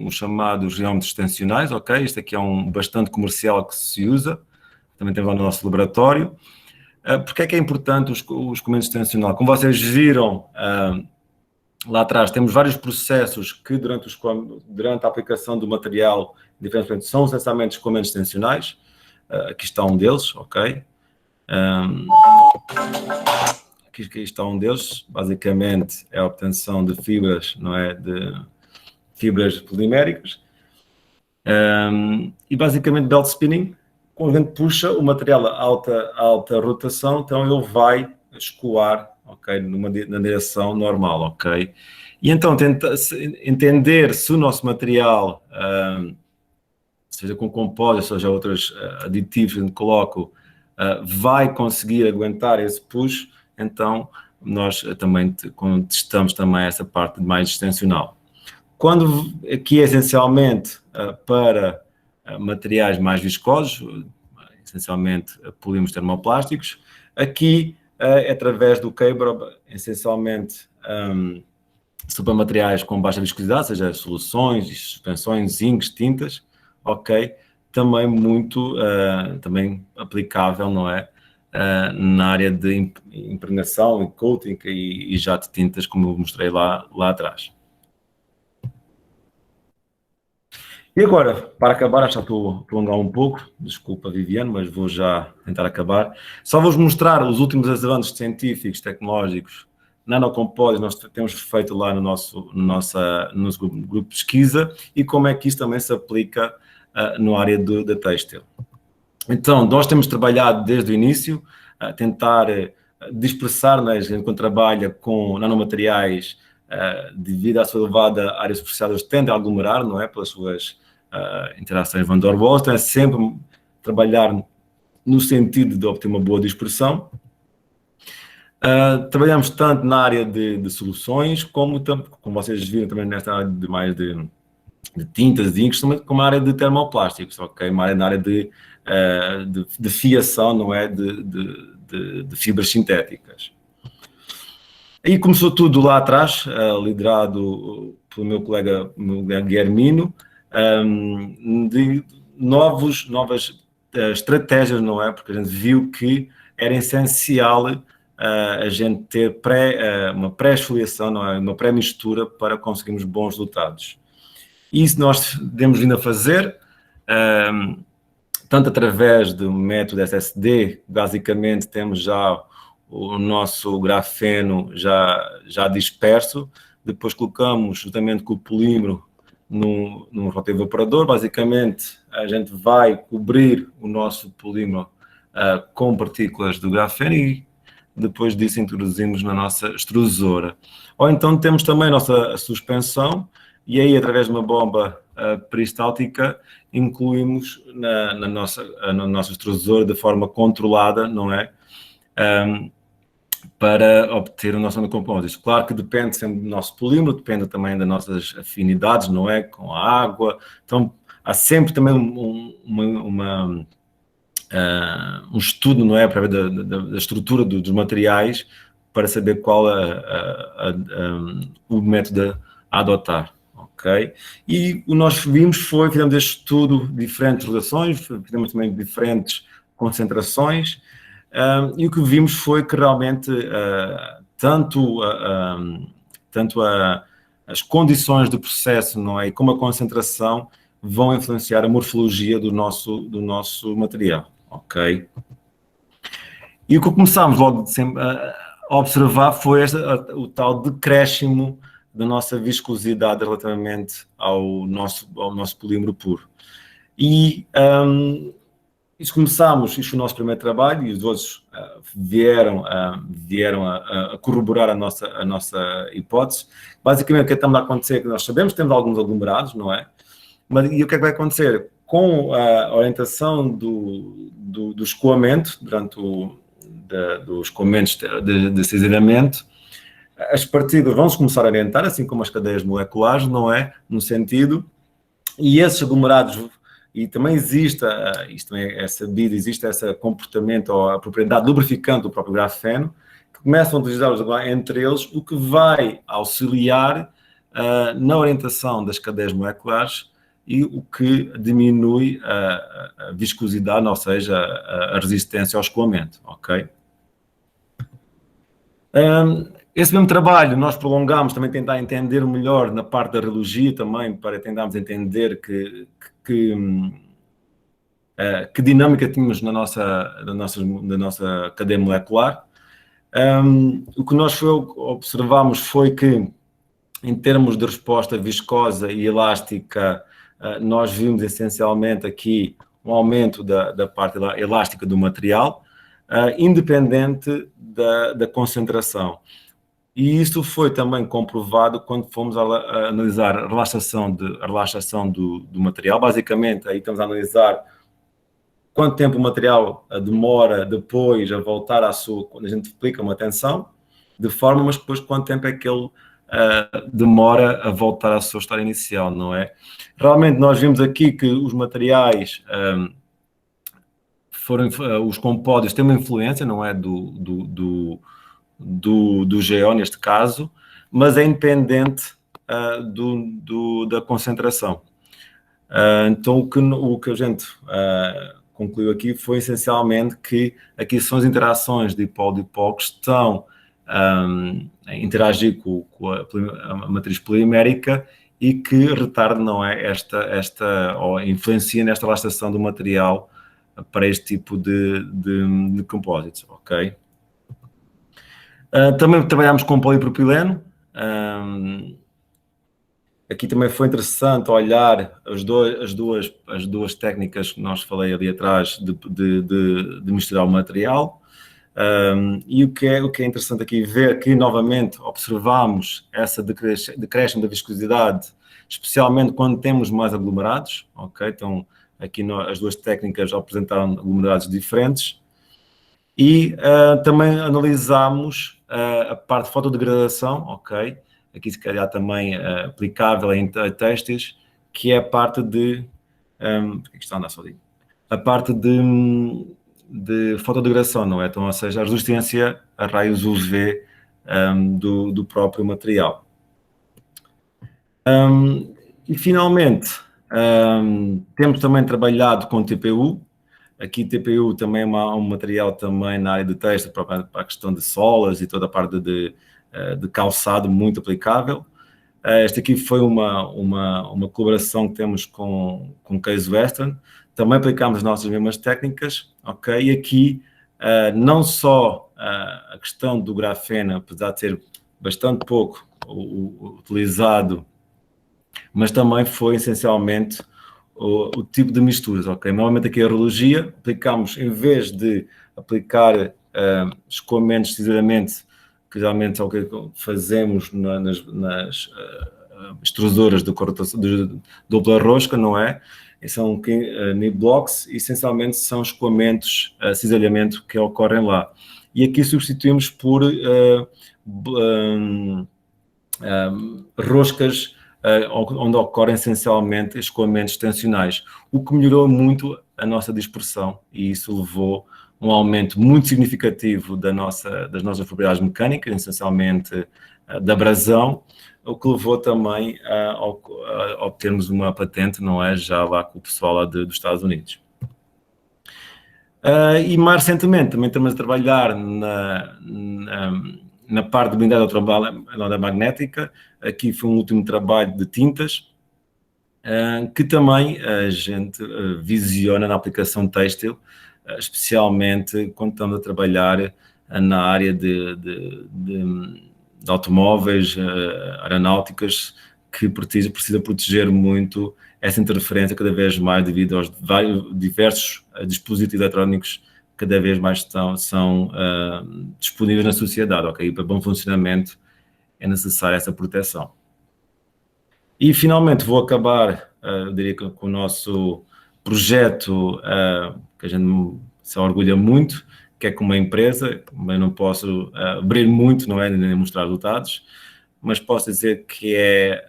os chamados riômetros extensionais, ok? Este aqui é um bastante comercial que se usa, também temos lá no nosso laboratório. Porque é que é importante o escoamento extensional? Como vocês viram lá atrás, temos vários processos que durante a aplicação do material diferente são essencialmente escoamentos extensionais. Aqui está um deles, ok? Aqui está um deles, basicamente é a obtenção de fibras, não é? De fibras poliméricas. E basicamente belt spinning, quando a gente puxa o material a alta rotação, então ele vai escoar, ok? Na direção normal, ok? E então entender se o nosso material, seja com compósito, seja outros aditivos que a gente coloca, vai conseguir aguentar esse push, então nós também testamos também essa parte mais extensional. Quando aqui é essencialmente para materiais mais viscosos, essencialmente polímeros termoplásticos, aqui é através do K-Bro, essencialmente para materiais com baixa viscosidade, seja soluções, suspensões, zincs, tintas, ok? Também muito também aplicável, não é? Na área de impregnação e coating e jato de tintas, como eu mostrei lá atrás. E agora, para acabar, acho que já estou a prolongar um pouco, desculpa Viviane, mas vou já tentar acabar. Só vou-vos mostrar os últimos avanços científicos, tecnológicos, nanocompósitos, nós temos feito lá no nosso grupo de pesquisa e como é que isso também se aplica na área da têxtil. Então, nós temos trabalhado desde o início a tentar dispersar, né, a gente quando trabalha com nanomateriais, devido à sua elevada área superficial, eles tendem a aglomerar, não é, pelas suas interações Van der Waals, então é sempre trabalhar no sentido de obter uma boa dispersão. Trabalhamos tanto na área de soluções, como vocês viram também nesta área de mais de tintas e inks, como a área de termoplásticos, ok? Uma área na área de fiação, não é? De fibras sintéticas. Aí começou tudo lá atrás, liderado pelo meu colega Guilhermino, de novas estratégias, não é? Porque a gente viu que era essencial a gente ter uma pré-esfoliação, não é? Uma pré-mistura para conseguirmos bons resultados. Isso nós temos vindo a fazer, tanto através do método SSD, basicamente temos já o nosso grafeno já disperso, depois colocamos juntamente com o polímero num rotoevaporador. Basicamente a gente vai cobrir o nosso polímero com partículas do grafeno e depois disso introduzimos na nossa extrusora. Ou então temos também a nossa suspensão, e aí através de uma bomba peristáltica incluímos na nossa extrusora de forma controlada, não é? Para obter o nosso compósito. Claro que depende sempre do nosso polímero, depende também das nossas afinidades, não é? Com a água. Então, há sempre também um estudo, não é? Para ver da estrutura dos materiais, para saber qual o método a adotar. Ok? E o que nós fizemos este estudo de diferentes rotações, fizemos também diferentes concentrações, e o que vimos foi que realmente tanto as condições do processo, não é, como a concentração vão influenciar a morfologia do nosso material, ok? E o que começámos logo sempre a observar foi o tal decréscimo da nossa viscosidade relativamente ao nosso polímero puro. E isso começámos, isto foi o nosso primeiro trabalho, e os outros vieram a corroborar a nossa hipótese. Basicamente, o que estamos a acontecer é que nós sabemos que temos alguns aglomerados, não é? E o que é que vai acontecer? Com a orientação do escoamento, durante dos escoamentos de cinzeiramento, as partículas vão-se começar a orientar, assim como as cadeias moleculares, não é? No sentido, e esses aglomerados, e também existe, isto também é sabido, existe esse comportamento ou a propriedade lubrificante do próprio grafeno, que começam a utilizar-os entre eles, o que vai auxiliar na orientação das cadeias moleculares e o que diminui a viscosidade, ou seja, a resistência ao escoamento, ok? Esse mesmo trabalho nós prolongamos, também tentar entender melhor na parte da radiologia também, para tentarmos entender que dinâmica tínhamos na nossa cadeia molecular. O que nós observamos foi que, em termos de resposta viscosa e elástica, nós vimos essencialmente aqui um aumento da parte elástica do material, independente da concentração. E isso foi também comprovado quando fomos a analisar a relaxação do material. Basicamente, aí estamos a analisar quanto tempo o material demora depois a voltar quando a gente aplica uma tensão, de forma, mas depois quanto tempo é que ele demora a voltar à sua história inicial, não é? Realmente nós vimos aqui que os materiais, os compósitos têm uma influência, não é? Do GO neste caso, mas é independente da concentração. Então o que a gente concluiu aqui foi essencialmente que aqui são as interações de dipolo-dipolo que estão a interagir com a matriz polimérica e que retarda, não é, ou influencia nesta relaxação do material para este tipo de compósitos, ok? Também trabalhamos com polipropileno. Aqui também foi interessante olhar as duas técnicas que nós falei ali atrás de misturar o material. E o que é interessante aqui ver que, novamente, observamos essa decréscimo da viscosidade, especialmente quando temos mais aglomerados, ok? Então, aqui as duas técnicas apresentaram aglomerados diferentes. E também analisámos a parte de fotodegradação, ok? Aqui se calhar também aplicável em têxteis, que é a parte de... por que está a andar sozinho? A parte de fotodegradação, não é? Então, ou seja, a resistência a raios UV do próprio material. E finalmente, temos também trabalhado com TPU. Aqui TPU também é um material também na área de têxtil para a questão de solas e toda a parte de calçado muito aplicável. Esta aqui foi uma colaboração que temos com Case Western. Também aplicámos as nossas mesmas técnicas, ok? E aqui não só a questão do grafeno, apesar de ser bastante pouco utilizado, mas também foi essencialmente o tipo de misturas, ok? Normalmente aqui a rologia, aplicamos, em vez de aplicar escoamentos decididamente, que geralmente é o que fazemos nas extrusoras de dupla rosca, não é? E são knee blocks, essencialmente são escoamentos, cisalhamento que ocorrem lá. E aqui substituímos por roscas onde ocorrem essencialmente escoamentos tensionais, o que melhorou muito a nossa dispersão e isso levou um aumento muito significativo das nossas propriedades mecânicas, essencialmente da abrasão, o que levou também a obtermos uma patente, não é, já lá com o pessoal lá dos Estados Unidos. E mais recentemente também estamos a trabalhar na parte de blindagem da magnética. Aqui foi um último trabalho de tintas, que também a gente visiona na aplicação têxtil, especialmente quando estamos a trabalhar na área de automóveis, aeronáuticas, que precisa proteger muito essa interferência cada vez mais devido aos diversos dispositivos eletrónicos que cada vez mais são disponíveis na sociedade, ok? Para bom funcionamento é necessária essa proteção. E finalmente vou acabar, eu diria que com o nosso projeto, que a gente se orgulha muito, que é com uma empresa, mas não posso abrir muito, não é, nem mostrar resultados, mas posso dizer que é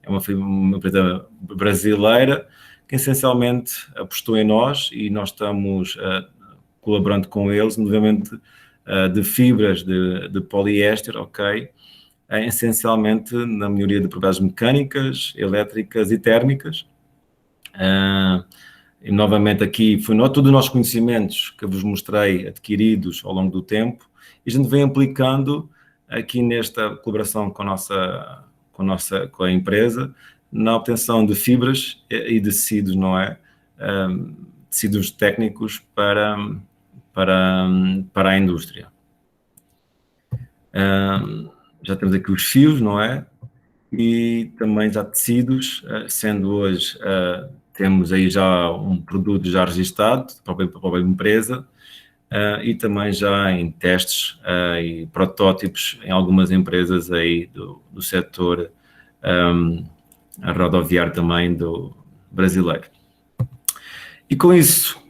uma empresa brasileira que essencialmente apostou em nós e nós estamos colaborando com eles no desenvolvimento de fibras de poliéster, ok? Essencialmente na melhoria de propriedades mecânicas, elétricas e térmicas. E novamente aqui foi todos os nossos conhecimentos que eu vos mostrei adquiridos ao longo do tempo e a gente vem aplicando aqui nesta colaboração com a empresa na obtenção de fibras e de tecidos, não é? Tecidos técnicos para a indústria. Já temos aqui os fios, não é? E também já tecidos, sendo hoje temos aí já um produto já registado para a própria empresa e também já em testes e protótipos em algumas empresas aí do setor rodoviário também do brasileiro. E com isso,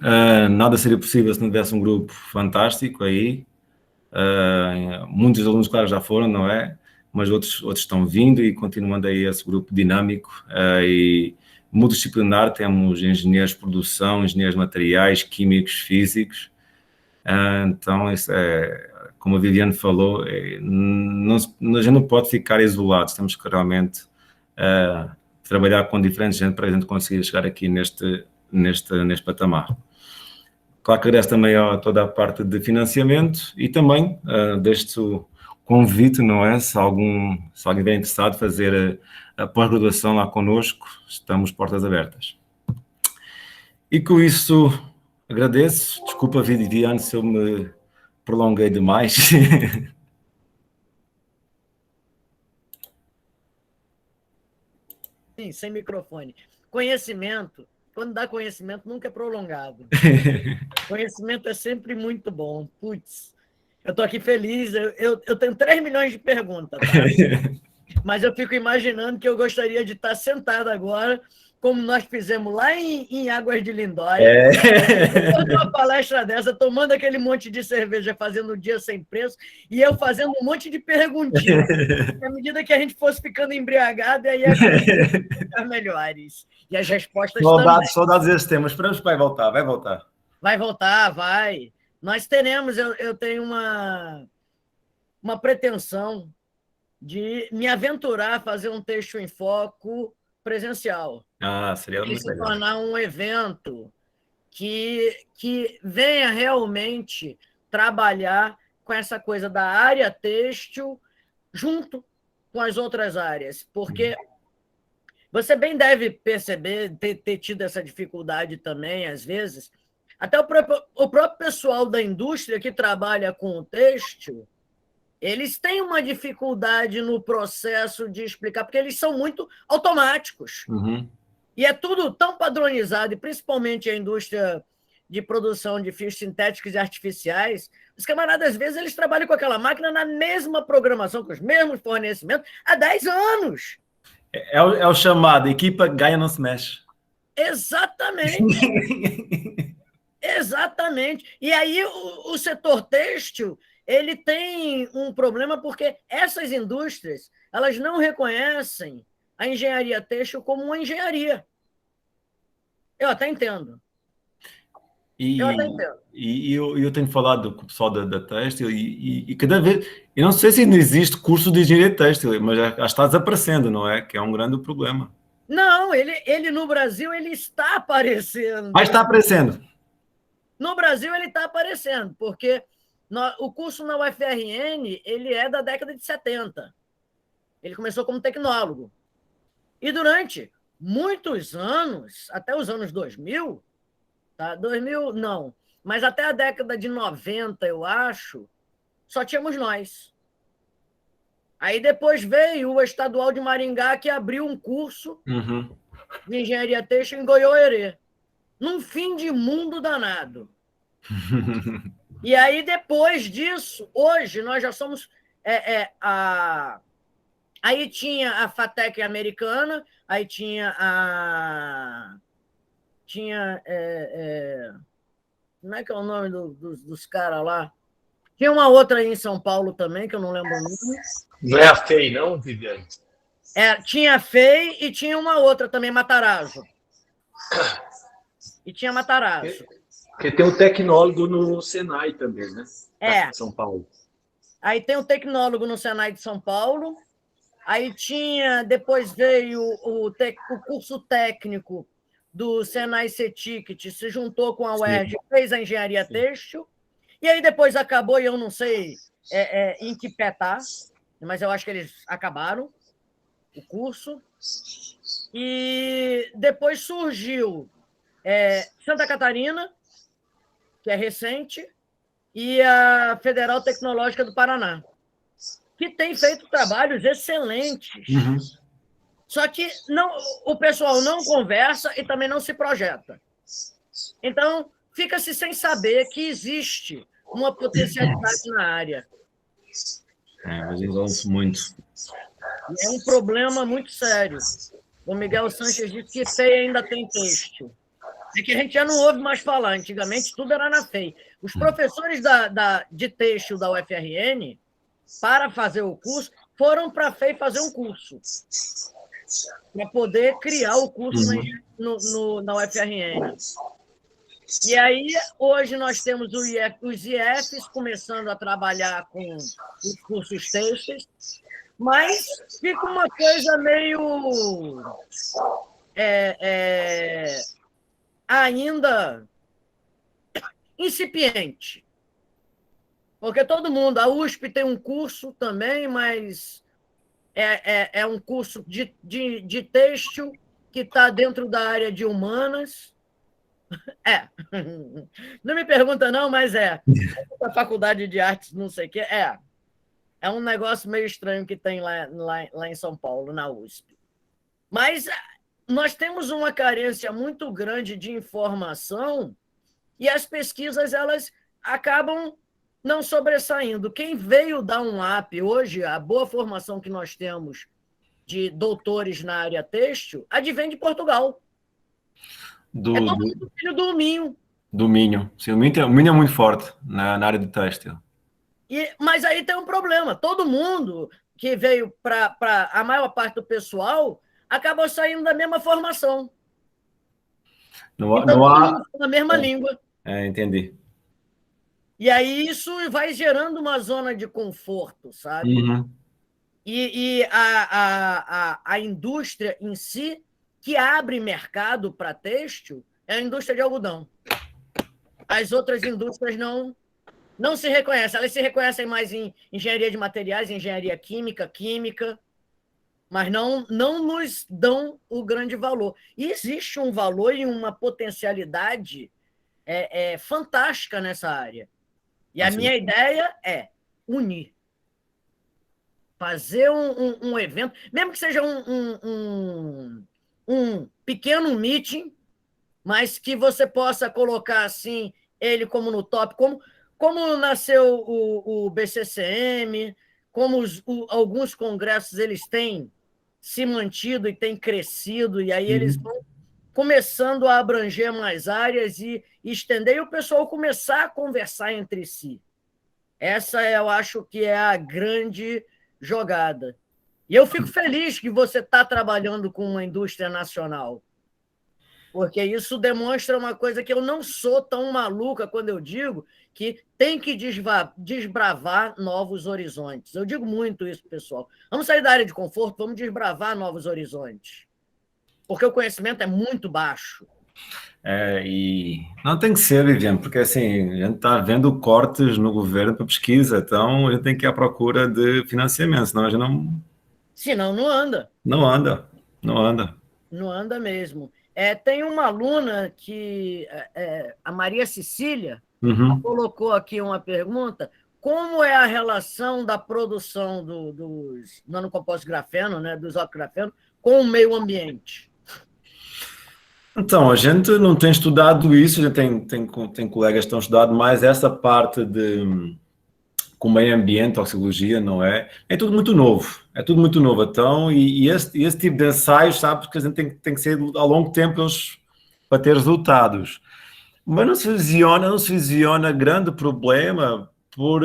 nada seria possível se não tivesse um grupo fantástico aí. Muitos alunos, claro, já foram, não é? Mas outros estão vindo e continuando aí esse grupo dinâmico e multidisciplinar. Temos engenheiros de produção, engenheiros de materiais, químicos, físicos. Então, isso como a Viviane falou, a gente não pode ficar isolados, temos que realmente trabalhar com diferentes gente para a gente conseguir chegar aqui neste patamar. Claro que agradeço também a toda a parte de financiamento e também deixo convite, não é? Se alguém estiver interessado em fazer a pós-graduação lá connosco, estamos portas abertas. E com isso, agradeço. Desculpa, Viviane, se eu me prolonguei demais. Sim, sem microfone. Conhecimento quando dá conhecimento, nunca é prolongado. Conhecimento é sempre muito bom. Putz, eu estou aqui feliz. Eu tenho 3 milhões de perguntas, tá? Mas eu fico imaginando que eu gostaria de estar sentado agora, como nós fizemos lá em Águas de Lindóia, depois de uma palestra dessa, tomando aquele monte de cerveja, fazendo o dia sem preço, e eu fazendo um monte de perguntinhas. À medida que a gente fosse ficando embriagado, aí as perguntas ficar melhores. E as respostas também. Saudades desse tema. Esperamos que vai voltar, vai voltar. Vai voltar, vai. Nós teremos, eu tenho uma pretensão de me aventurar a fazer um texto em foco presencial. Seria Ele muito se legal. tornar um evento que venha realmente trabalhar com essa coisa da área têxtil junto com as outras áreas, porque você bem deve perceber, ter tido essa dificuldade também, às vezes, até o próprio pessoal da indústria que trabalha com o têxtil, eles têm uma dificuldade no processo de explicar, porque eles são muito automáticos. Uhum. E é tudo tão padronizado, e principalmente a indústria de produção de fios sintéticos e artificiais, os camaradas, às vezes, eles trabalham com aquela máquina na mesma programação, com os mesmos fornecimentos, há 10 anos. É o chamado, equipa ganha, não se mexe. Exatamente. Exatamente. E aí o setor têxtil, ele tem um problema porque essas indústrias, elas não reconhecem a engenharia têxtil como uma engenharia. Eu até entendo. E eu tenho falado com o pessoal da têxtil e cada vez... Eu não sei se ainda existe curso de engenharia têxtil, mas já está desaparecendo, não é? Que é um grande problema. Não, ele no Brasil ele está aparecendo. Mas está aparecendo. No Brasil ele está aparecendo, porque o curso na UFRN ele é da década de 70. Ele começou como tecnólogo. E durante muitos anos, até os anos 2000, tá? 2000 não, mas até a década de 90, eu acho, só tínhamos nós. Aí depois veio o Estadual de Maringá, que abriu um curso de engenharia têxtil em Goiôerê, num fim de mundo danado. E aí, depois disso, hoje, nós já somos... Aí tinha a FATEC americana, aí tinha a... como é que é o nome dos caras lá? Tinha uma outra aí em São Paulo também, que eu não lembro o nome. Não é a FEI, não, Viviane? Tinha a FEI e tinha uma outra também, Matarazzo. E tinha Matarazzo. Porque tem um tecnólogo no Senai também, né? Em São Paulo. Aí tem o tecnólogo no Senai de São Paulo. Aí depois veio o curso técnico do Senai CETICT, se juntou com a UERJ, fez a engenharia têxtil. E aí depois acabou, e eu não sei em que pé está, mas eu acho que eles acabaram o curso. E depois surgiu Santa Catarina, que é recente, e a Federal Tecnológica do Paraná, que tem feito trabalhos excelentes. Só que o pessoal não conversa e também não se projeta. Então, fica-se sem saber que existe uma potencialidade na área. Mas envolve muito. É um problema muito sério. O Miguel Sanches disse que FEI ainda tem têxtil. É que a gente já não ouve mais falar. Antigamente, tudo era na FEI. Os professores de têxtil da UFRN, para fazer o curso, foram para a FEI fazer um curso, para poder criar o curso na UFRN. E aí, hoje, nós temos os IEFs começando a trabalhar com os cursos têxteis, mas fica uma coisa meio... ainda incipiente. Porque todo mundo... A USP tem um curso também, mas é um curso de têxtil que está dentro da área de humanas. Não me pergunta, não, mas a Faculdade de Artes, não sei o quê. É um negócio meio estranho que tem lá em São Paulo, na USP. Mas nós temos uma carência muito grande de informação e as pesquisas elas acabam não sobressaindo. Quem veio dar um up hoje, a boa formação que nós temos de doutores na área têxtil, advém de Portugal. Do filho do Minho. Do Minho. Sim, o Minho é muito forte na área do têxtil. Mas aí tem um problema. Todo mundo que veio para a maior parte do pessoal acabou saindo da mesma formação. Não há... Na mesma língua. Entendi. E aí isso vai gerando uma zona de conforto, sabe? Uhum. E a indústria em si, que abre mercado para têxtil, é a indústria de algodão. As outras indústrias não se reconhecem. Elas se reconhecem mais em engenharia de materiais, engenharia química, mas não nos dão o grande valor. E existe um valor e uma potencialidade fantástica nessa área. E a minha ideia é unir. Fazer um evento, mesmo que seja um pequeno meeting, mas que você possa colocar assim ele como no top, como nasceu o BCCM, como alguns congressos eles têm se mantido e têm crescido, e aí eles vão começando a abranger mais áreas e estender, e o pessoal começar a conversar entre si. Essa eu acho que é a grande jogada. E eu fico feliz que você está trabalhando com uma indústria nacional, porque isso demonstra uma coisa que eu não sou tão maluca quando eu digo que tem que desbravar novos horizontes. Eu digo muito isso, pessoal. Vamos sair da área de conforto, vamos desbravar novos horizontes, porque o conhecimento é muito baixo. E não tem que ser, Viviane, porque assim, a gente está vendo cortes no governo para pesquisa, então a gente tem que ir à procura de financiamento, senão a gente não... Senão não anda. Não anda. Não anda mesmo. Tem uma aluna que, a Maria Cecília, colocou aqui uma pergunta: como é a relação da produção dos nanocompostos grafeno, né, dos óxidos grafeno, com o meio ambiente? Então, a gente não tem estudado isso, a gente tem colegas que estão estudando mais essa parte com o meio ambiente, toxicologia, não é? É tudo muito novo, então, e esse tipo de ensaios, sabe, porque a gente tem que ser ao longo tempo para ter resultados. Mas não se visiona grande problema por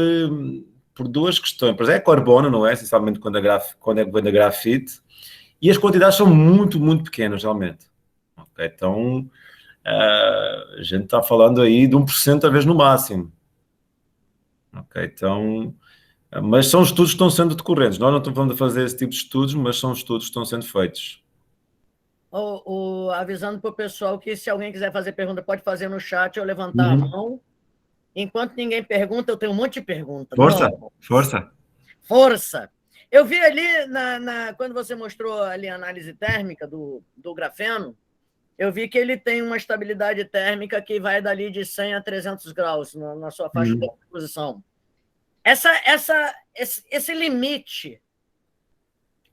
duas questões. Por exemplo, é carbono, não é? Essencialmente quando é grafite, e as quantidades são muito, muito pequenas, realmente. Okay? Então, a gente está falando aí de 1% talvez no máximo. Ok, então, mas são estudos que estão sendo decorrentes. Nós não estamos falando de fazer esse tipo de estudos, mas são estudos que estão sendo feitos. Avisando para o pessoal que se alguém quiser fazer pergunta, pode fazer no chat ou levantar a mão. Enquanto ninguém pergunta, eu tenho um monte de perguntas. Força! Eu vi ali, quando você mostrou ali a análise térmica do grafeno, eu vi que ele tem uma estabilidade térmica que vai dali de 100 a 300 graus na sua faixa de exposição. Esse limite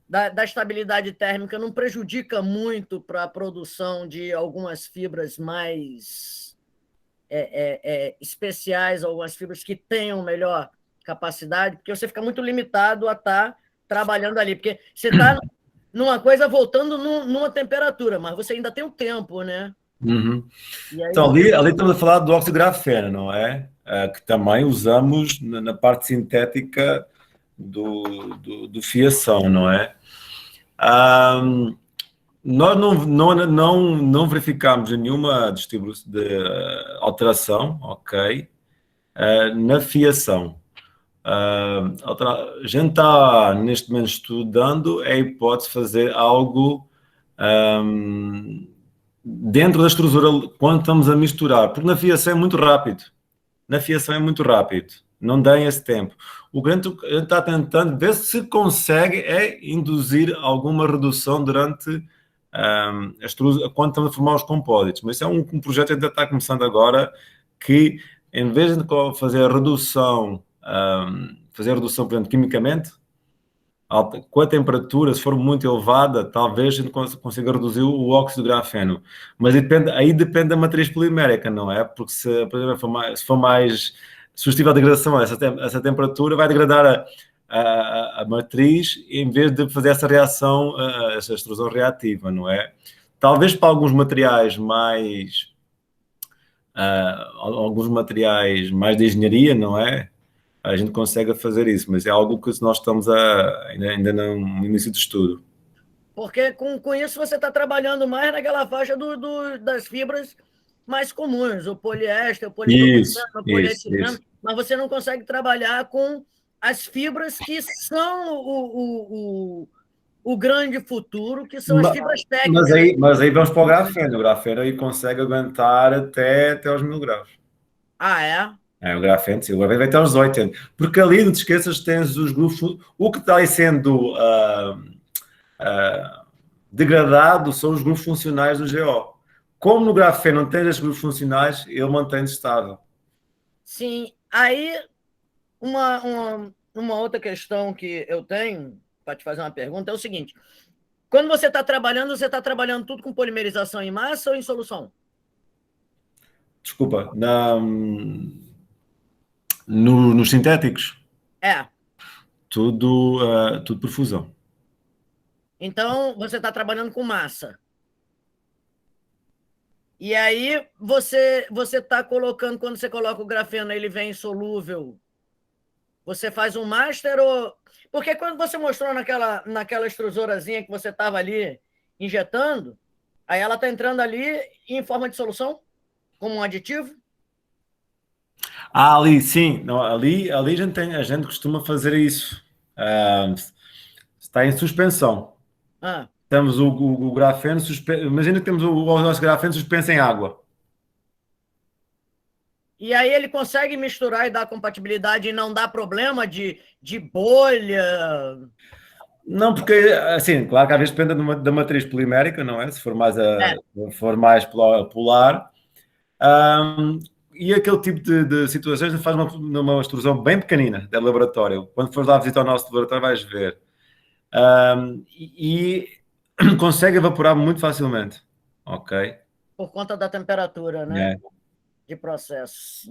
da estabilidade térmica não prejudica muito para a produção de algumas fibras mais especiais, algumas fibras que tenham melhor capacidade, porque você fica muito limitado a estar trabalhando ali, porque você está numa coisa voltando numa temperatura, mas você ainda tem um tempo, né? Aí, então, ali estamos a falar do óxido grafeno, não é? Que também usamos na parte sintética do fiação, não é? Nós não verificamos nenhuma alteração, ok, na fiação. A gente está neste momento estudando a hipótese de fazer algo dentro da estrutura quando estamos a misturar, porque na fiação é muito rápido. Não dá esse tempo. O que a gente está tentando ver se consegue induzir alguma redução durante quando estamos a formar os compósitos. Mas isso é um projeto que ainda está começando agora, que em vez de fazer a redução, por exemplo, quimicamente, com a temperatura, se for muito elevada, talvez a gente consiga reduzir o óxido de grafeno. Mas aí depende da matriz polimérica, não é? Porque se, por exemplo, se for mais suscetível à degradação a essa temperatura, vai degradar a matriz em vez de fazer essa reação, essa extrusão reativa, não é? Talvez para alguns materiais mais de engenharia, não é? A gente consegue fazer isso, mas é algo que nós estamos ainda no início do estudo. Porque com isso você está trabalhando mais naquela faixa das fibras mais comuns, o poliéster, o polipropileno, o polietileno, mas você não consegue trabalhar com as fibras que são o grande futuro, que são as fibras técnicas. Mas aí vamos para o grafeno. O grafeno aí consegue aguentar até os 1000 graus. Ah, é? O grafeno, sim, o grafeno vai até aos 80. Porque ali, não te esqueças, tens os grupos... O que está aí sendo degradado são os grupos funcionais do GO. Como no grafeno não tens esses grupos funcionais, ele mantém-se estável. Sim. Aí, uma outra questão que eu tenho para te fazer uma pergunta é o seguinte. Quando você está trabalhando tudo com polimerização em massa ou em solução? Desculpa, nos sintéticos? Tudo por fusão. Então, você está trabalhando com massa. E aí, você está colocando, quando você coloca o grafeno, ele vem solúvel, você faz um master ou... Porque quando você mostrou naquela extrusorazinha que você estava ali injetando, aí ela está entrando ali em forma de solução, como um aditivo? Ali, sim. Não, ali a gente costuma fazer isso. Está em suspensão. Temos o grafeno suspenso. Imagina que temos o nosso grafeno suspenso em água. E aí ele consegue misturar e dar compatibilidade e não dá problema de bolha? Não, porque, assim, claro que às vezes depende da matriz polimérica, não é? Se for mais polar. E aquele tipo de situações faz uma extrusão bem pequenina de laboratório. Quando fores lá visitar o nosso laboratório vais ver. E consegue evaporar muito facilmente. Ok? Por conta da temperatura, né? De processo.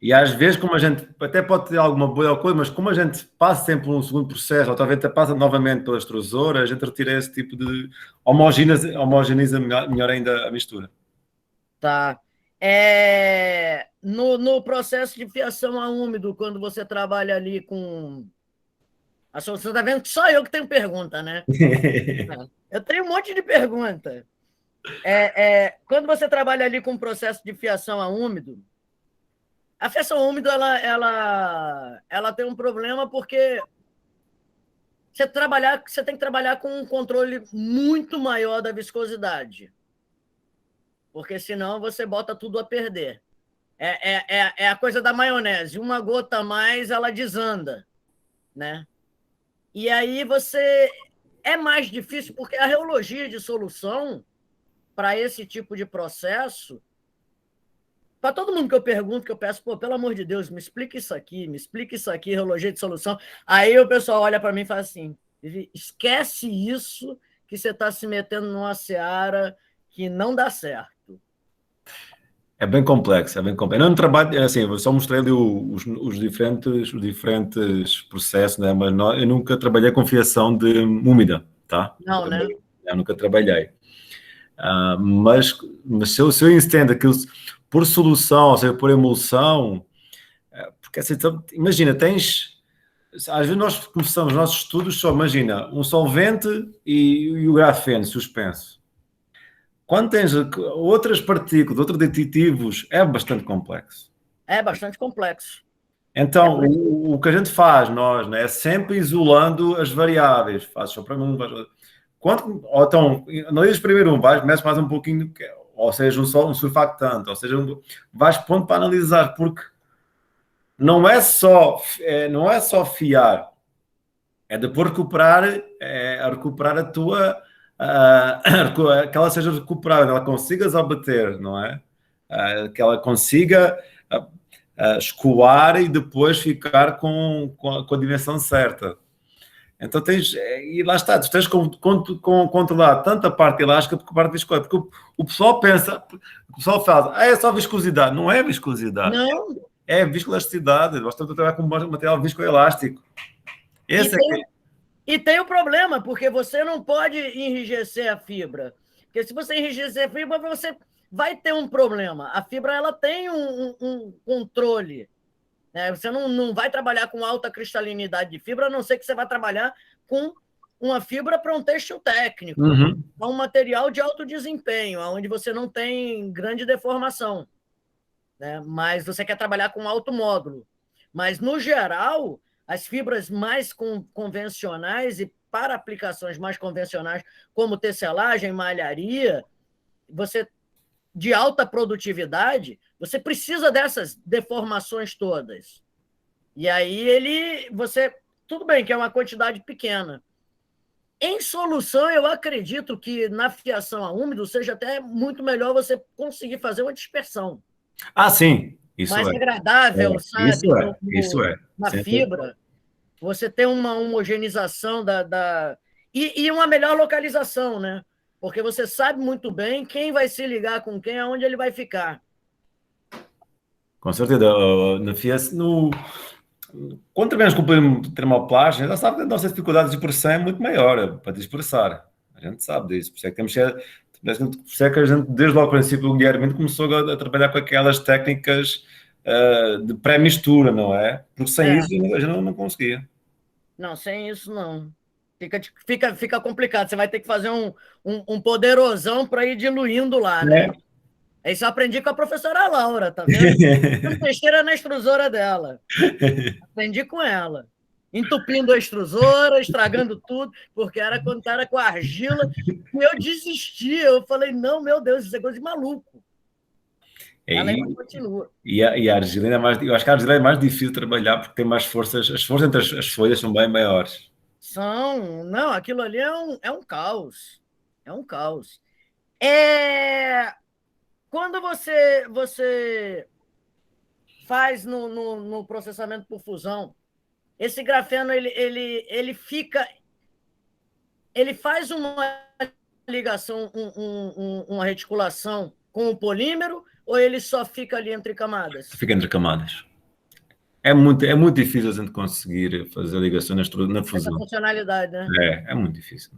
E às vezes, como a gente até pode ter alguma boa coisa, mas como a gente passa sempre por um segundo processo, ou talvez passa novamente pela extrusora, a gente retira esse tipo de... homogeneiza melhor ainda a mistura. Tá. No processo de fiação a úmido, quando você trabalha ali com... Você está vendo que só eu que tenho pergunta, né? Eu tenho um monte de pergunta. Quando você trabalha ali com o processo de fiação a úmido, a fiação a úmido ela tem um problema porque você tem que trabalhar com um controle muito maior da viscosidade, porque senão você bota tudo a perder. É a coisa da maionese, uma gota a mais ela desanda, né? E aí é mais difícil porque a reologia de solução para esse tipo de processo, para todo mundo que eu pergunto, que eu peço, pelo amor de Deus, me explica isso aqui, reologia de solução. Aí o pessoal olha para mim e fala assim, esquece isso que você está se metendo numa seara que não dá certo. É bem complexo, é bem complexo. Eu não trabalho, assim, eu só mostrei ali os diferentes processos, né? Mas eu nunca trabalhei com fiação de úmida, tá? Não, né? Eu nunca trabalhei. Mas se eu entendo aquilo por solução, ou seja, por emulsão, porque assim, imagina, às vezes nós começamos os nossos estudos só, imagina, um solvente e o grafeno suspenso. Quando tens outras partículas, outros aditivos, é bastante complexo. É bastante complexo. Então, o que a gente faz, nós, né, é sempre isolando as variáveis. Faz só para um, ou então, analisas primeiro mexe mais um pouquinho, ou seja, um surfactante, ou seja, vais pondo para analisar, porque não é só fiar, é depois recuperar a tua... que ela seja recuperada, ela consigas obter, não é? Que ela consiga escoar e depois ficar com a dimensão certa. Então e lá está, tu tens controlar tanto a parte elástica como a parte viscosa, porque o pessoal pensa, o pessoal fala, é só viscosidade, não é viscosidade, Não. é viscoelasticidade, nós estamos a trabalhar com material viscoelástico. E tem o problema, porque você não pode enrijecer a fibra, porque se você enrijecer a fibra, você vai ter um problema. A fibra ela tem um controle. Você não vai trabalhar com alta cristalinidade de fibra, a não ser que você vai trabalhar com uma fibra para um têxtil técnico, um material de alto desempenho, onde você não tem grande deformação, né? Mas você quer trabalhar com alto módulo. Mas, no geral, as fibras mais convencionais e para aplicações mais convencionais, como tecelagem, malharia, de alta produtividade, você precisa dessas deformações todas. E aí tudo bem que é uma quantidade pequena. Em solução, eu acredito que na fiação a úmido seja até muito melhor você conseguir fazer uma dispersão. Sim, isso mais agradável, sabe? Isso é. Na fibra. Você tem uma homogeneização e uma melhor localização, né? Porque você sabe muito bem quem vai se ligar com quem, aonde ele vai ficar. Com certeza. Quando trabalhamos com termoplástica, já sabe que a nossa dificuldade de dispersão é muito maior para dispersar. A gente sabe disso. Por isso é que a gente, desde logo ao princípio, o Guilherme começou a trabalhar com aquelas técnicas de pré-mistura, não é? Porque sem isso a gente não conseguia. Não, sem isso não. Fica complicado. Você vai ter que fazer um poderosão para ir diluindo lá, né? Isso eu aprendi com a professora Laura, tá vendo? Peixeira na extrusora dela. Aprendi com ela. Entupindo a extrusora, estragando tudo, porque era quando era com a argila. E eu desisti. Eu falei, não, meu Deus, isso é coisa de maluco. Ela ainda continua. E a argila é mais... Eu acho que a argila é mais difícil de trabalhar porque tem mais forças. As forças entre as folhas são bem maiores. Não, aquilo ali é um caos. É um caos. Quando você faz no processamento por fusão, esse grafeno ele faz uma ligação, uma reticulação com o polímero, ou ele só fica ali entre camadas? Fica entre camadas. É muito difícil a gente conseguir fazer a ligação na fusão. Essa funcionalidade, né? É muito difícil.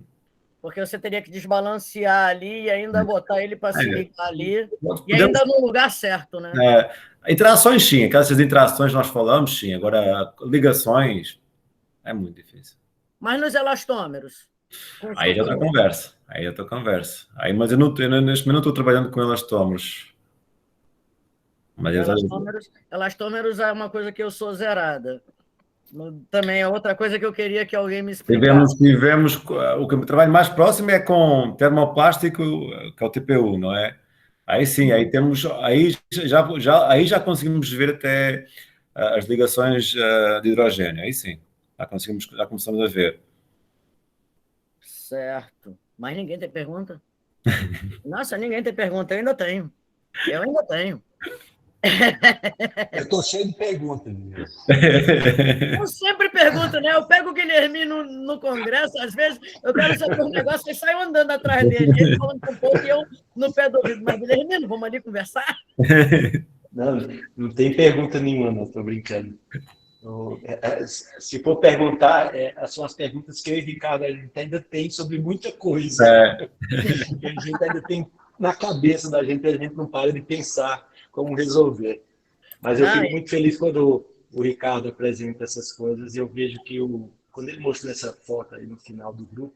Porque você teria que desbalancear ali e ainda botar ele para se ligar ali, e ainda no lugar certo, né? Interações, sim. Aquelas interações nós falamos, sim. Agora, ligações, é muito difícil. Mas nos elastômeros? Aí já está a conversa. Mas eu neste momento não estou trabalhando com elastômeros. Mas elastômeros é uma coisa que eu sou zerada. Também é outra coisa que eu queria que alguém me explicasse. Tivemos o trabalho mais próximo é com termoplástico, que é o TPU, não é? Aí sim, aí já conseguimos ver até as ligações de hidrogênio. Aí sim, já começamos a ver. Certo. Mas ninguém tem pergunta? Nossa, ninguém tem pergunta. Eu ainda tenho. Eu estou cheio de perguntas. Eu sempre pergunto, né? Eu pego o Guilherme no congresso, às vezes eu quero saber um negócio e saio andando atrás dele. Ele falando um pouco e eu no pé do ouvido. Mas, Guilherme, vamos ali conversar? Não tem pergunta nenhuma, não, estou brincando. Se for perguntar, são as perguntas que eu e o Ricardo a gente ainda tem sobre muita coisa. Que a gente ainda tem na cabeça da gente, a gente não para de pensar como resolver. Mas eu fico muito feliz quando o Ricardo apresenta essas coisas e eu vejo que quando ele mostrou essa foto aí no final do grupo,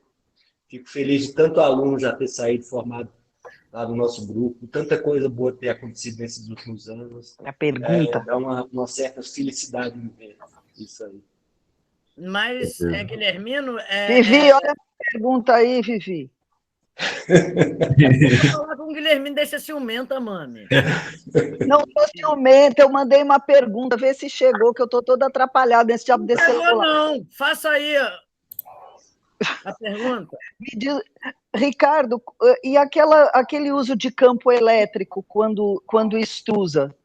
fico feliz de tanto aluno já ter saído formado lá no nosso grupo, tanta coisa boa ter acontecido nesses últimos anos. A pergunta. Dá uma certa felicidade em ver isso aí. Mas, Guilhermino... Vivi, olha a pergunta aí, Vivi. Vou falar com o Guilherme, deixa ciumenta, mami. Não sou ciumenta, eu mandei uma pergunta, vê se chegou, que eu estou toda atrapalhada nesse diabo desse celular. Não, faça aí a pergunta. Me diz, Ricardo, e aquele uso de campo elétrico quando extrusa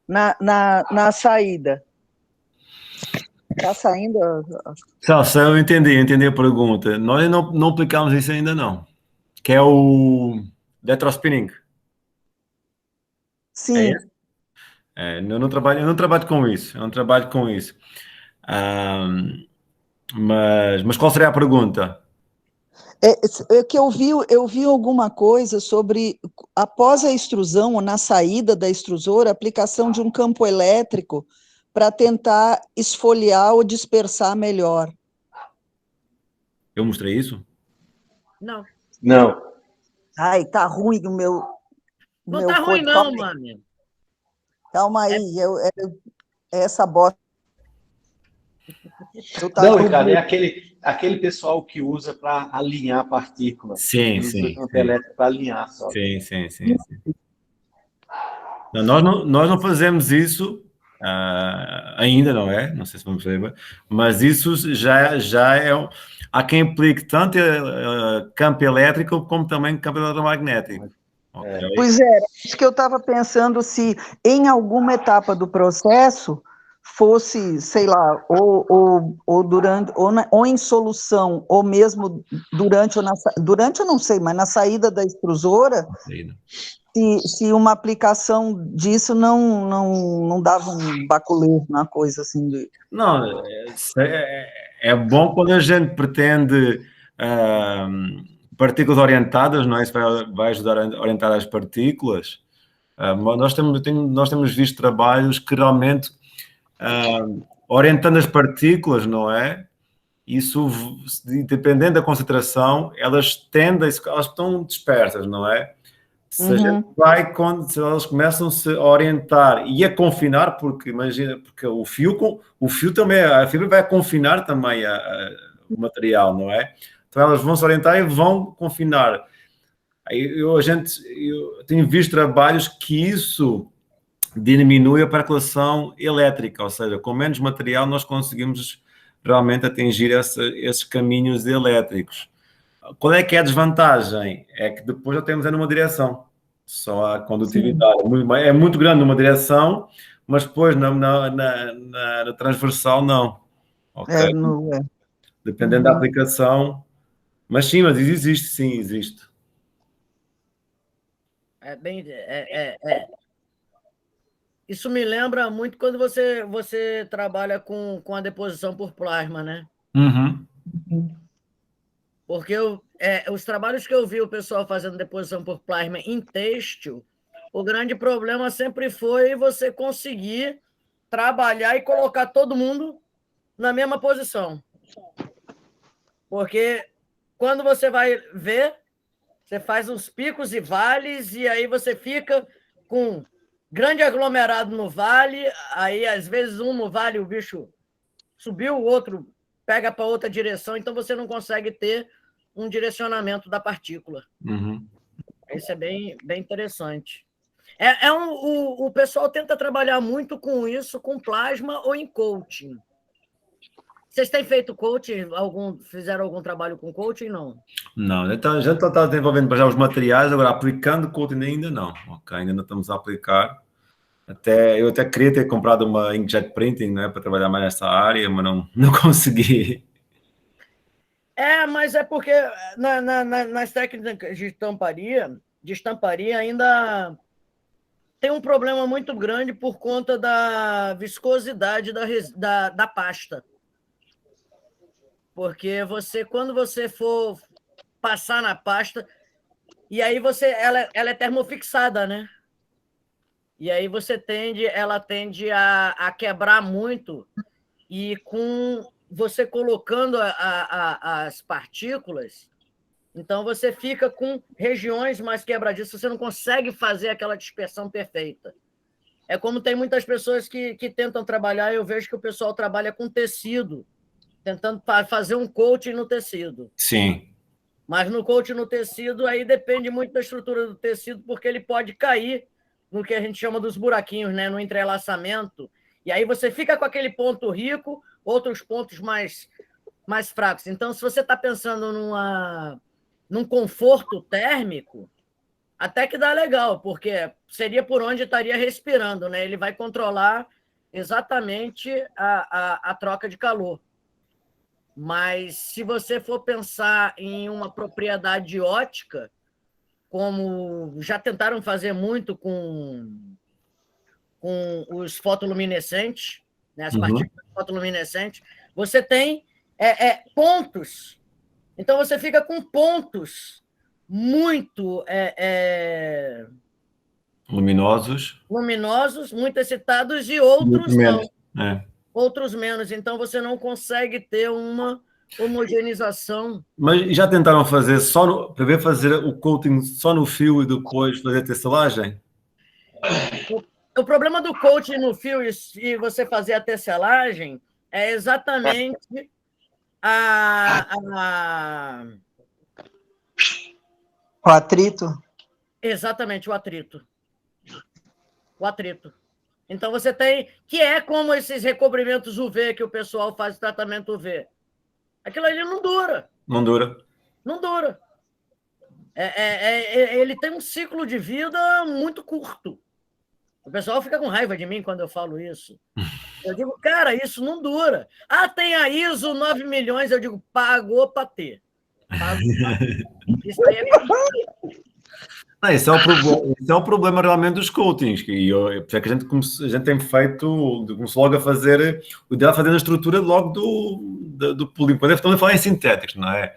na saída? Está saindo. Celso, eu entendi a pergunta. Nós não aplicamos isso ainda não, que é o electrospinning. Sim. Eu não trabalho com isso. Eu não trabalho com isso. Mas qual seria a pergunta? É que eu vi alguma coisa sobre, após a extrusão, ou na saída da extrusora, a aplicação de um campo elétrico para tentar esfoliar ou dispersar melhor. Eu mostrei isso? Não. Não. Ai, tá ruim o meu. Não tá ruim, não, mano. Calma aí, é essa bosta. Não, Ricardo, é aquele pessoal que usa para alinhar a partícula. Sim, Usa sim. o campo elétrico para alinhar só. Sim. Não, nós não fazemos isso ainda, não é? Não sei se vamos fazer, mas isso já é. Há quem aplique tanto campo elétrico como também campo eletromagnético. Okay? Pois é, isso que eu estava pensando, se em alguma etapa do processo fosse, sei lá, ou durante, ou em solução, ou mesmo durante eu não sei, mas na saída da extrusora, se uma aplicação disso não dava um baculejo na coisa assim. Não, é bom quando a gente pretende partículas orientadas, não é? Isso vai ajudar a orientar as partículas. Nós temos visto trabalhos que realmente, orientando as partículas, não é? Isso, dependendo da concentração, elas estão dispersas, não é? Se a gente se elas começam-se a orientar e a confinar, porque imagina, porque o fio também, a fibra vai confinar também o material, não é? Então elas vão se orientar e vão confinar. Eu tenho visto trabalhos que isso diminui a percolação elétrica, ou seja, com menos material nós conseguimos realmente atingir esses caminhos elétricos. Qual é que é a desvantagem? É que depois já temos numa direção, só a condutividade. É muito grande numa direção, mas depois na transversal não. Okay? Dependendo da aplicação. Mas sim, mas existe. Isso me lembra muito quando você trabalha com a deposição por plasma, né? Uhum. Porque os trabalhos que eu vi o pessoal fazendo deposição por plasma em têxtil, o grande problema sempre foi você conseguir trabalhar e colocar todo mundo na mesma posição. Porque quando você vai ver, você faz uns picos e vales, e aí você fica com grande aglomerado no vale, aí às vezes um no vale o bicho subiu, o outro pega para outra direção, então você não consegue ter um direcionamento da partícula. Uhum. Isso é bem interessante. O pessoal tenta trabalhar muito com isso, com plasma ou em coaching. Vocês têm feito coaching? Fizeram algum trabalho com coaching? Não. Não, então já está desenvolvendo já os materiais, agora aplicando coaching ainda não. Ok, ainda não estamos a aplicar. Eu até queria ter comprado uma inkjet printing, né, para trabalhar mais nessa área, mas não consegui. Mas é porque nas técnicas de estamparia ainda tem um problema muito grande por conta da viscosidade da pasta. Porque quando você for passar na pasta, e aí ela é termofixada, né? E aí ela tende a quebrar muito, e com você colocando as partículas, então você fica com regiões mais quebradiças, você não consegue fazer aquela dispersão perfeita. É como tem muitas pessoas que tentam trabalhar, eu vejo que o pessoal trabalha com tecido, tentando fazer um coaching no tecido. Sim. Mas no coaching no tecido, aí depende muito da estrutura do tecido, porque ele pode cair no que a gente chama dos buraquinhos, né? No entrelaçamento, e aí você fica com aquele ponto rico, outros pontos mais fracos. Então, se você está pensando num conforto térmico, até que dá legal, porque seria por onde estaria respirando, né? Ele vai controlar exatamente a troca de calor. Mas se você for pensar em uma propriedade ótica, como já tentaram fazer muito com os fotoluminescentes, né, as partículas fotoluminescentes, você tem pontos. Então, você fica com pontos muito luminosos, muito excitados, e outros não. É. Outros menos. Então, você não consegue ter uma homogeneização. Mas já tentaram fazer fazer o coating só no fio e depois fazer a tesselagem? O problema do coating no fio e você fazer a tesselagem é exatamente o atrito. Exatamente, o atrito. O atrito. Então, você tem... Que é como esses recobrimentos UV que o pessoal faz tratamento UV. Aquilo ali não dura. Não dura. Não dura. Ele tem um ciclo de vida muito curto. O pessoal fica com raiva de mim quando eu falo isso. Eu digo, cara, isso não dura. Ah, tem a ISO 9 milhões. Eu digo, pagou para ter. Isso aí Esse é o problema realmente dos coatings. Que a gente tem feito, começou logo a fazer, o ideal é fazer a estrutura logo do polímero. Quando estamos a falar em sintéticos, não é?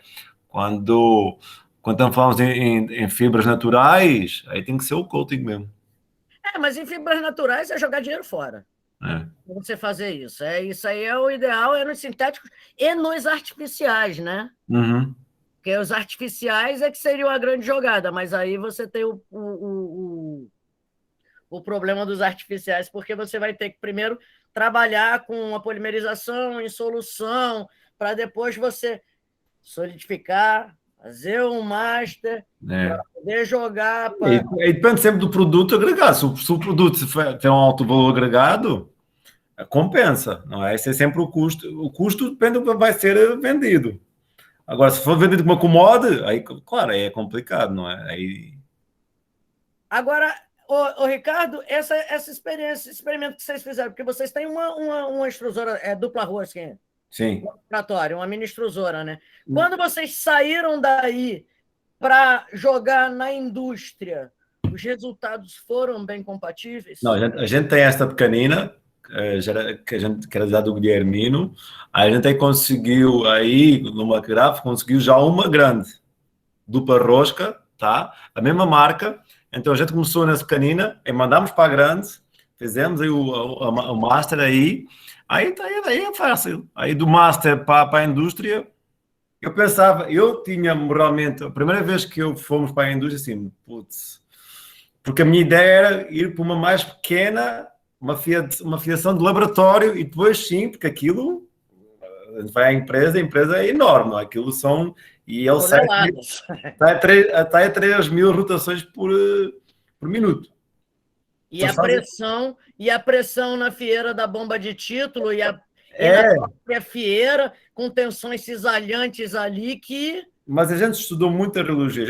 Quando falamos em fibras naturais, aí tem que ser o coating mesmo. Mas em fibras naturais é jogar dinheiro fora. Você fazer isso. Isso aí é o ideal, nos sintéticos e nos artificiais, né? Porque os artificiais é que seriam a grande jogada, mas aí você tem o problema dos artificiais, porque você vai ter que primeiro trabalhar com a polimerização em solução, para depois você solidificar, fazer um master, para poder jogar. E depende sempre do produto agregado. Se o produto tem um alto valor agregado, compensa, não é? Esse é sempre o custo. O custo depende do que vai ser vendido. Agora, se for vendido como commodity, aí, claro, aí é complicado, não é? Aí... Agora, Ricardo, essa experiência, esse experimento que vocês fizeram, porque vocês têm uma extrusora dupla rosca, sim, uma mini extrusora, né? Quando vocês saíram daí para jogar na indústria, os resultados foram bem compatíveis? Não, a gente tem esta pequenina, que era do Guilhermino, a gente aí conseguiu, aí, numa gráfica, conseguiu já uma grande, dupla rosca, tá? A mesma marca. Então, a gente começou nessa pequenina, e mandámos para a grande, fizemos aí o master aí é fácil. Aí, do master para a indústria, eu tinha realmente, a primeira vez que fomos para a indústria, assim, putz, porque a minha ideia era ir para uma mais pequena, uma fiação de laboratório, e depois sim, porque aquilo, a gente vai à empresa, a empresa é enorme, aquilo são, e ele sai a 3 mil rotações por minuto. E a pressão na fieira da bomba de título, e na própria fieira, com tensões cisalhantes ali que... Mas a gente estudou muita radiologia,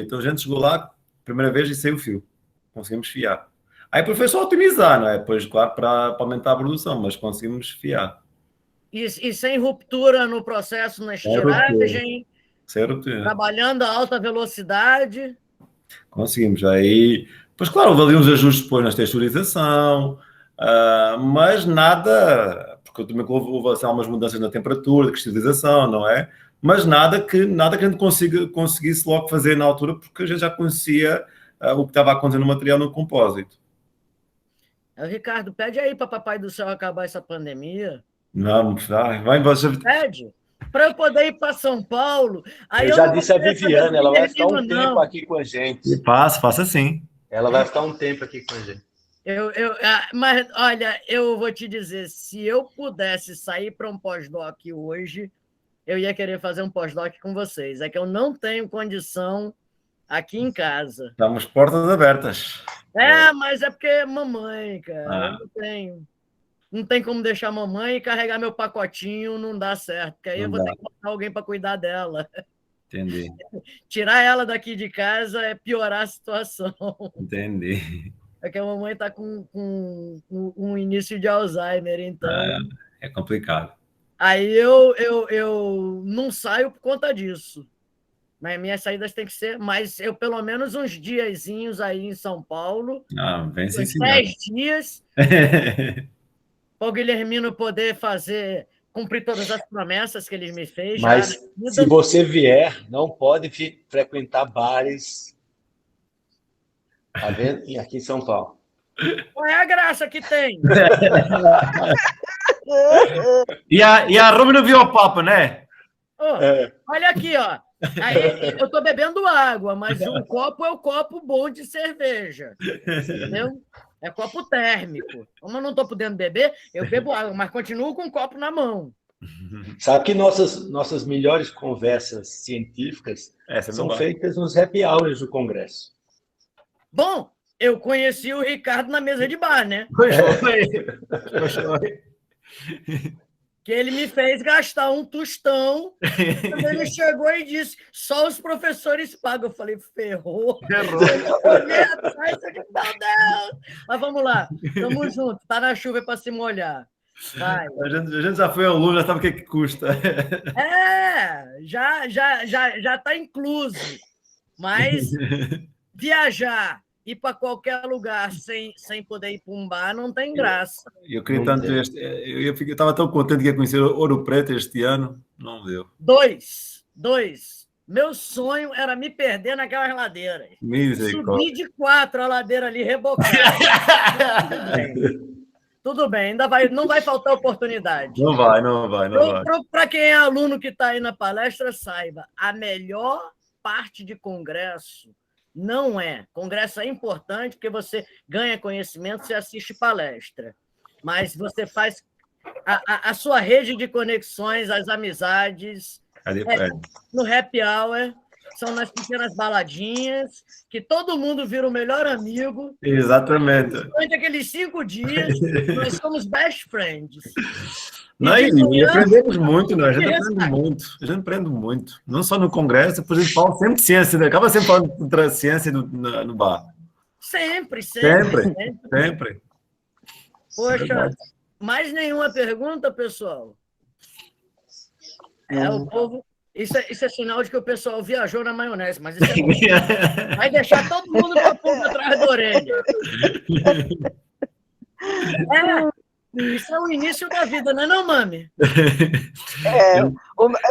então a gente chegou lá, primeira vez, e saiu o fio. Conseguimos fiar. Aí depois foi só otimizar, não é? Depois, claro, para aumentar a produção, mas conseguimos fiar. E sem ruptura no processo, na estiragem, sem ruptura. Trabalhando a alta velocidade. Conseguimos. Aí, pois claro, houve ali uns ajustes depois na texturização, mas nada, porque também houve assim, algumas mudanças na temperatura, de cristalização, não é? Mas nada que a gente conseguisse logo fazer na altura, porque a gente já conhecia o que estava acontecendo no material no compósito. Ricardo, pede aí para Papai do Céu acabar essa pandemia. Não, vai você. Pede. Para eu poder ir para São Paulo. Aí eu já disse a Viviane, ela vai ficar um tempo aqui com a gente. Faça sim. Ela vai ficar um tempo aqui com a gente. Mas, olha, eu vou te dizer, se eu pudesse sair para um pós-doc hoje, eu ia querer fazer um pós-doc com vocês. É que eu não tenho condição aqui em casa. Estamos portas abertas. Mas é porque é mamãe, cara. Eu não tenho. Não tem como deixar a mamãe e carregar meu pacotinho, não dá certo. Porque aí eu vou ter que botar alguém para cuidar dela. Entendi. Tirar ela daqui de casa é piorar a situação. Entendi. É que a mamãe está com um início de Alzheimer, então... É complicado. Aí eu não saio por conta disso. Mas minhas saídas têm que ser... Mas eu, pelo menos, uns diazinhos aí em São Paulo. Vem sem Uns cigarro. 10 dias, para o Guilhermino poder cumprir todas as promessas que ele me fez. Mas se você vier, não pode frequentar bares, tá vendo? E aqui em São Paulo. Qual é a graça que tem? E a Roma não viu o Papa, né? Olha aqui, ó. Aí, eu estou bebendo água, mas um copo é o copo bom de cerveja. Entendeu? É copo térmico. Como eu não estou podendo beber, eu bebo água, mas continuo com o copo na mão. Sabe que nossas melhores conversas científicas são feitas nos happy hours do Congresso. Bom, eu conheci o Ricardo na mesa de bar, né? Pois foi. Que ele me fez gastar um tostão. Quando ele chegou e disse, só os professores pagam. Eu falei, ferrou. Eu olhei atrás, meu Deus. Mas vamos lá, tamo junto. Tá na chuva para se molhar. Vai. A gente já foi aluno, já sabe o que é que custa. Já tá incluso. Mas viajar, ir para qualquer lugar sem poder ir para um bar não tem graça. Eu queria tanto eu estava tão contente que ia conhecer Ouro Preto este ano, não deu. Dois. Meu sonho era me perder naquelas ladeiras. Subir de 4 a ladeira ali rebocada. Tudo bem, não vai faltar oportunidade. Não vai. Para quem é aluno que está aí na palestra, saiba, a melhor parte de congresso não é. Congresso é importante porque você ganha conhecimento, você assiste palestra. Mas você faz a sua rede de conexões, as amizades, no happy hour, são nas pequenas baladinhas, que todo mundo vira o melhor amigo. Exatamente. Durante aqueles 5 dias, nós somos best friends. E aprendemos muito, né? A gente aprende muito. Não só no congresso, depois a gente fala sempre de ciência, né? Acaba sempre falando de ciência no bar. Sempre. Poxa, mais nenhuma pergunta, pessoal? O povo... Isso é sinal de que o pessoal viajou na maionese, mas isso é bom. Vai deixar todo mundo com a pulga atrás da orelha. Isso é o início da vida, não é não, mami? Eu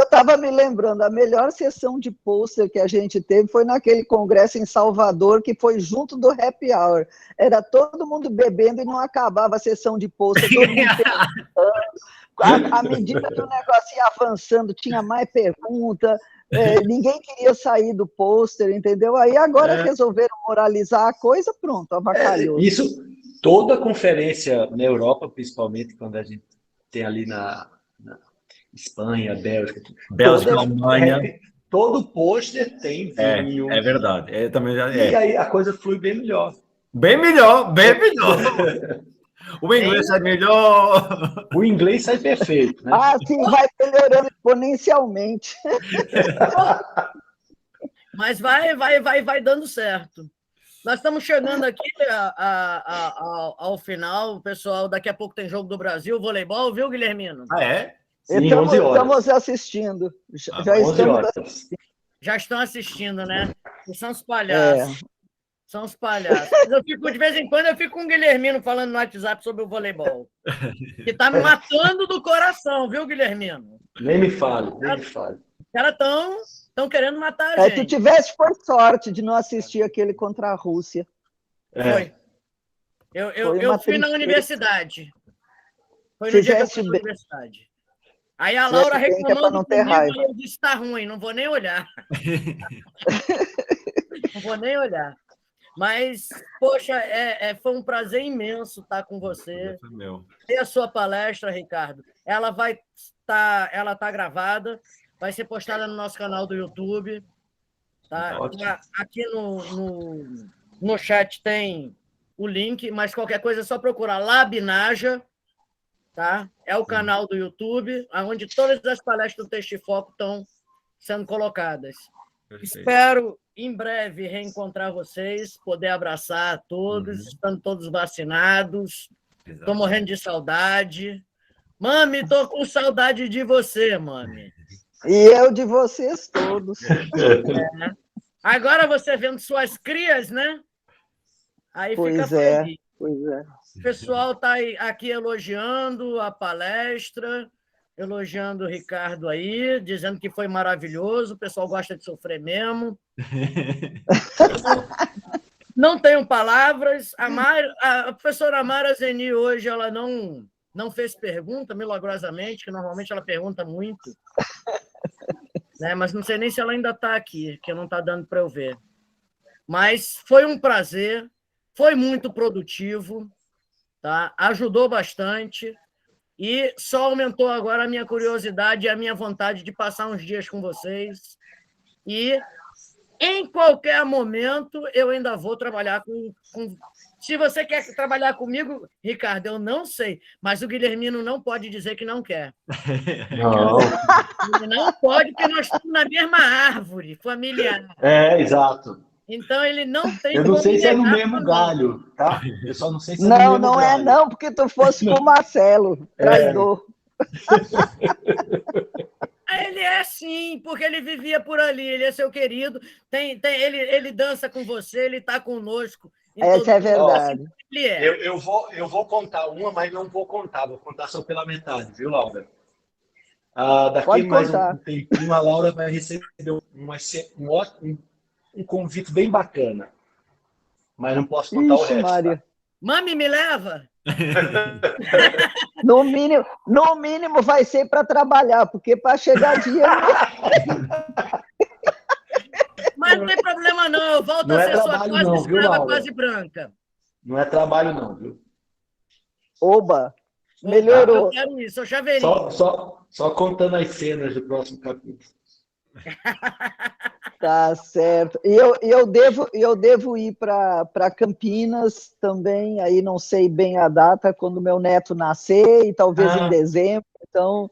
estava me lembrando, a melhor sessão de pôster que a gente teve foi naquele congresso em Salvador, que foi junto do happy hour. Era todo mundo bebendo e não acabava a sessão de pôster, todo mundo pensando. À medida que o negócio ia avançando, tinha mais pergunta, ninguém queria sair do pôster, entendeu? Aí agora resolveram moralizar a coisa, pronto, avacalhou. Isso, toda conferência na Europa, principalmente quando a gente tem ali na Espanha, Bélgica, Alemanha. Todo pôster tem vinho. É verdade. E aí a coisa flui bem melhor. Bem melhor. O inglês sai melhor. O inglês sai perfeito, né? Sim, vai melhorando exponencialmente. Mas vai dando certo. Nós estamos chegando aqui ao final, pessoal. Daqui a pouco tem Jogo do Brasil, voleibol, viu, Guilhermino? Sim, 11 horas. Estamos assistindo. Já estão assistindo, né? São os palhaços. São os palhaços. De vez em quando eu fico com o Guilhermino falando no WhatsApp sobre o voleibol. Que tá me matando do coração, viu, Guilhermino? Nem me fale. Os caras estão querendo matar a gente. Tu tivesse foi sorte de não assistir aquele contra a Rússia. Foi. Eu fui na universidade. Foi no dia que eu fui na universidade. Aí a Laura reclamando comigo e eu disse, tá ruim, não vou nem olhar. Não vou nem olhar. Mas, poxa, foi um prazer imenso estar com você. E a sua palestra, Ricardo, ela tá gravada, vai ser postada no nosso canal do YouTube. Tá? Aqui no chat tem o link, mas qualquer coisa é só procurar Labnaja, tá? É o canal do YouTube, onde todas as palestras do Texto e Foco estão sendo colocadas. Perfeito. Espero em breve reencontrar vocês, poder abraçar todos, estando todos vacinados. Estou morrendo de saudade. Mami, estou com saudade de você, mami. E eu de vocês todos. Agora você vendo suas crias, né? Aí Pois fica feliz. Pois é. O pessoal está aqui elogiando a palestra, elogiando o Ricardo aí, dizendo que foi maravilhoso, o pessoal gosta de sofrer mesmo. Não tenho palavras. A professora Mara Zeni hoje ela não fez pergunta, milagrosamente, que normalmente ela pergunta muito, né? Mas não sei nem se ela ainda está aqui, que não está dando para eu ver. Mas foi um prazer, foi muito produtivo, tá? Ajudou bastante e só aumentou agora a minha curiosidade e a minha vontade de passar uns dias com vocês. E em qualquer momento eu ainda vou trabalhar com... Se você quer trabalhar comigo, Ricardo, eu não sei, mas o Guilhermino não pode dizer que não quer. Não. Ele não pode, porque nós estamos na mesma árvore familiar. Exato. Então, ele não tem Eu não sei se é no negar mesmo também. galho, tá? Eu só não sei se é no mesmo Não é galho. não, porque tu fosse com o Marcelo, traidor. Ele é sim, porque ele vivia por ali, ele é seu querido, ele dança com você, ele está conosco. Essa é verdade. Ele é. Eu vou contar uma, mas não vou contar só pela metade, viu, Laura? Daqui Pode mais contar. um tempinho, a Laura vai receber um convite bem bacana. Mas não posso contar o Ixi, resto. Maria. Tá? Mami, me leva? No mínimo vai ser para trabalhar, porque para chegar dia... Mas não tem problema não, eu volto Não a é ser sua trabalho quase não, viu, escrava, Laura? quase branca. Não é trabalho não, viu? Oba, melhorou. Eu quero isso, eu chaveirinho. Só contando as cenas do próximo capítulo. Tá certo. E eu devo ir para Campinas também, aí não sei bem a data, quando meu neto nascer, e talvez em dezembro. Então,